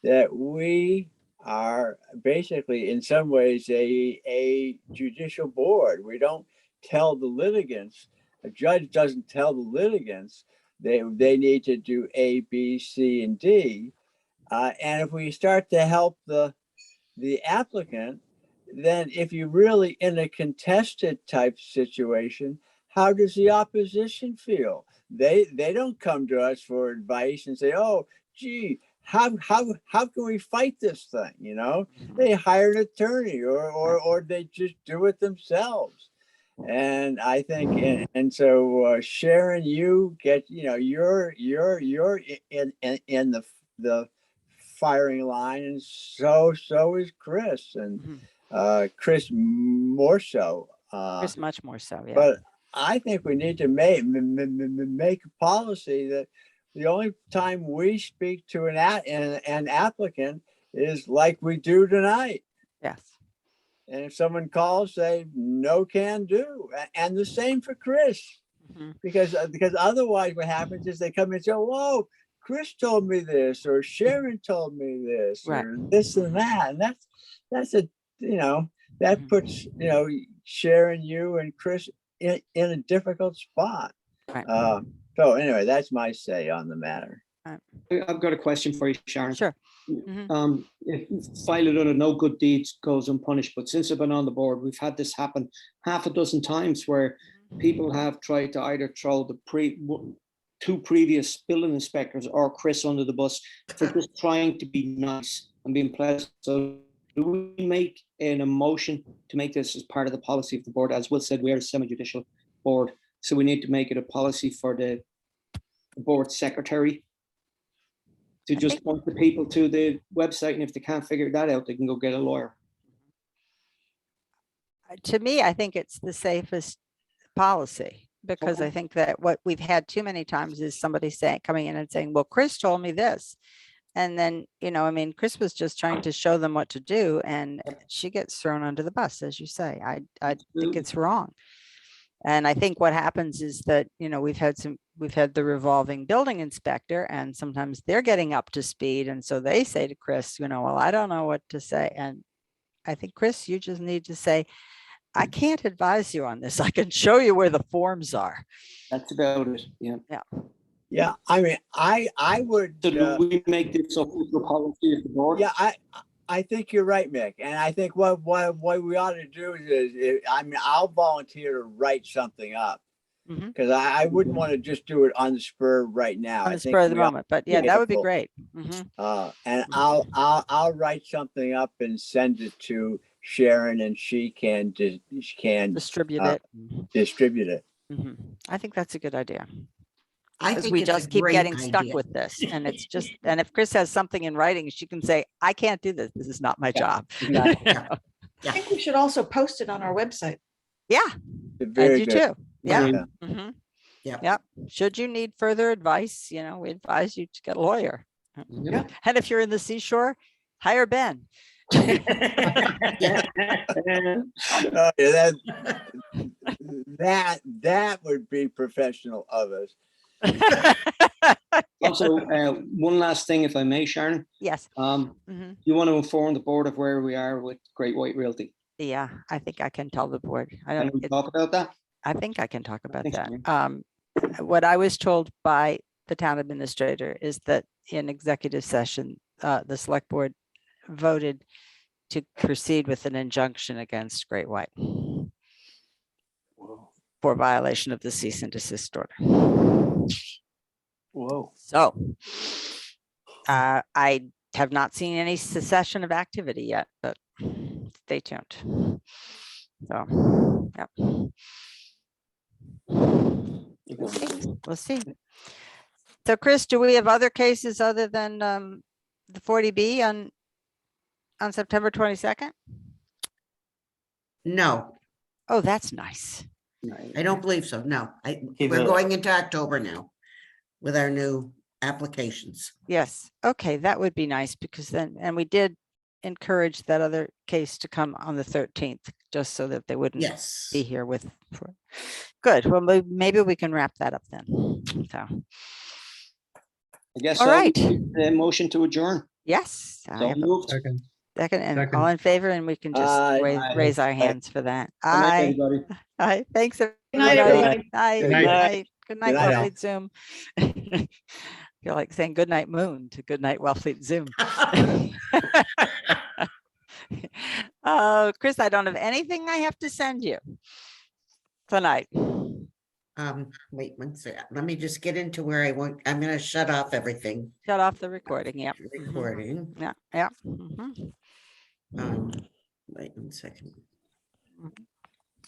that we are basically, in some ways, a judicial board. We don't tell the litigants, a judge doesn't tell the litigants they need to do A, B, C, and D. And if we start to help the applicant, then if you're really in a contested type situation, how does the opposition feel? They don't come to us for advice and say, oh, gee, how can we fight this thing? They hire an attorney or they just do it themselves. And I think, and so Sharon, you get, you're in the firing line, and so is Chris, and Chris more so. Chris much more so, yeah. But I think we need to make a policy that the only time we speak to an applicant is like we do tonight. Yes. And if someone calls, say no can do, and the same for Chris, because otherwise what happens is they come and say, whoa, Chris told me this, or Sharon told me this, right, or this and that, and that's a that puts Sharon, you, and Chris in a difficult spot. Right. So anyway, that's my say on the matter. I've got a question for you, Sharon. Sure. If file it under no good deeds goes unpunished, but since I've been on the board, we've had this happen half a dozen times where people have tried to either throw the two previous building inspectors or Chris under the bus for just trying to be nice and being pleasant. So do we make a motion to make this as part of the policy of the board? As Will said, we are a semi-judicial board, so we need to make it a policy for the board secretary to just point the people to the website, and if they can't figure that out, they can go get a lawyer. To me, I think it's the safest policy, because I think that what we've had too many times is somebody coming in and saying, well, Chris told me this. And then, Chris was just trying to show them what to do, and she gets thrown under the bus, as you say. I think it's wrong. And I think what happens is that, we've had the revolving building inspector, and sometimes they're getting up to speed. And so they say to Chris, well, I don't know what to say. And I think, Chris, you just need to say, I can't advise you on this. I can show you where the forms are. That's about it. Yeah. Yeah. Yeah. I would. So do we make this official policy of the board? Yeah, I think you're right, Mick. And I think what we ought to do is I'll volunteer to write something up, because I wouldn't want to just do it on the spur right now. On the spur of the moment, but yeah, that would be great. And I'll write something up and send it to Sharon, and she can distribute it. Distribute it. I think that's a good idea. I Because think we it's a just keep great getting stuck idea. with this, and it's just, and if Chris has something in writing, she can say, I can't do this. This is not my job. I think we should also post it on our website. Yeah, I do too. Yeah. Yeah. Yep. Should you need further advice, we advise you to get a lawyer. Yeah. And if you're in the seashore, hire Ben. That would be professional of us. Also, one last thing, if I may, Sharon. Yes. You want to inform the board of where we are with Great White Realty? Yeah, I think I can tell the board. Can we talk about that? I think I can talk about Thanks, that. What I was told by the town administrator is that in executive session, the select board voted to proceed with an injunction against Great White for violation of the cease and desist order. Whoa. So I have not seen any cessation of activity yet, but stay tuned. So, yeah. We'll see. So Chris, do we have other cases other than the 40B on September 22nd? No, Oh, that's nice. I don't believe so. No, Keep we're it- going into October now with our new applications. Yes. Okay, that would be nice because then, and we did encourage that other case to come on the 13th, just so that they wouldn't Yes. be here with. Good. Well, maybe we can wrap that up then. So, I guess. all so. right. A motion to adjourn. Yes. I So have a moved. Second. second and Second. all in favor, and we can just Aye. raise our Aye. hands for that. Good night, Aye. everybody. Aye. Thanks. Good night, everybody. everybody. Aye. Good Good night. night. Good night, Good night, all. Wellfleet Zoom. Feel like saying good night moon to good night Wellfleet Zoom. Oh, Chris, I don't have anything I have to send you tonight. Wait one second. Let me just get into where I want. I'm gonna shut off everything. Shut off the recording. Yep. Recording. Yeah. Yeah. Mhm. Wait one second.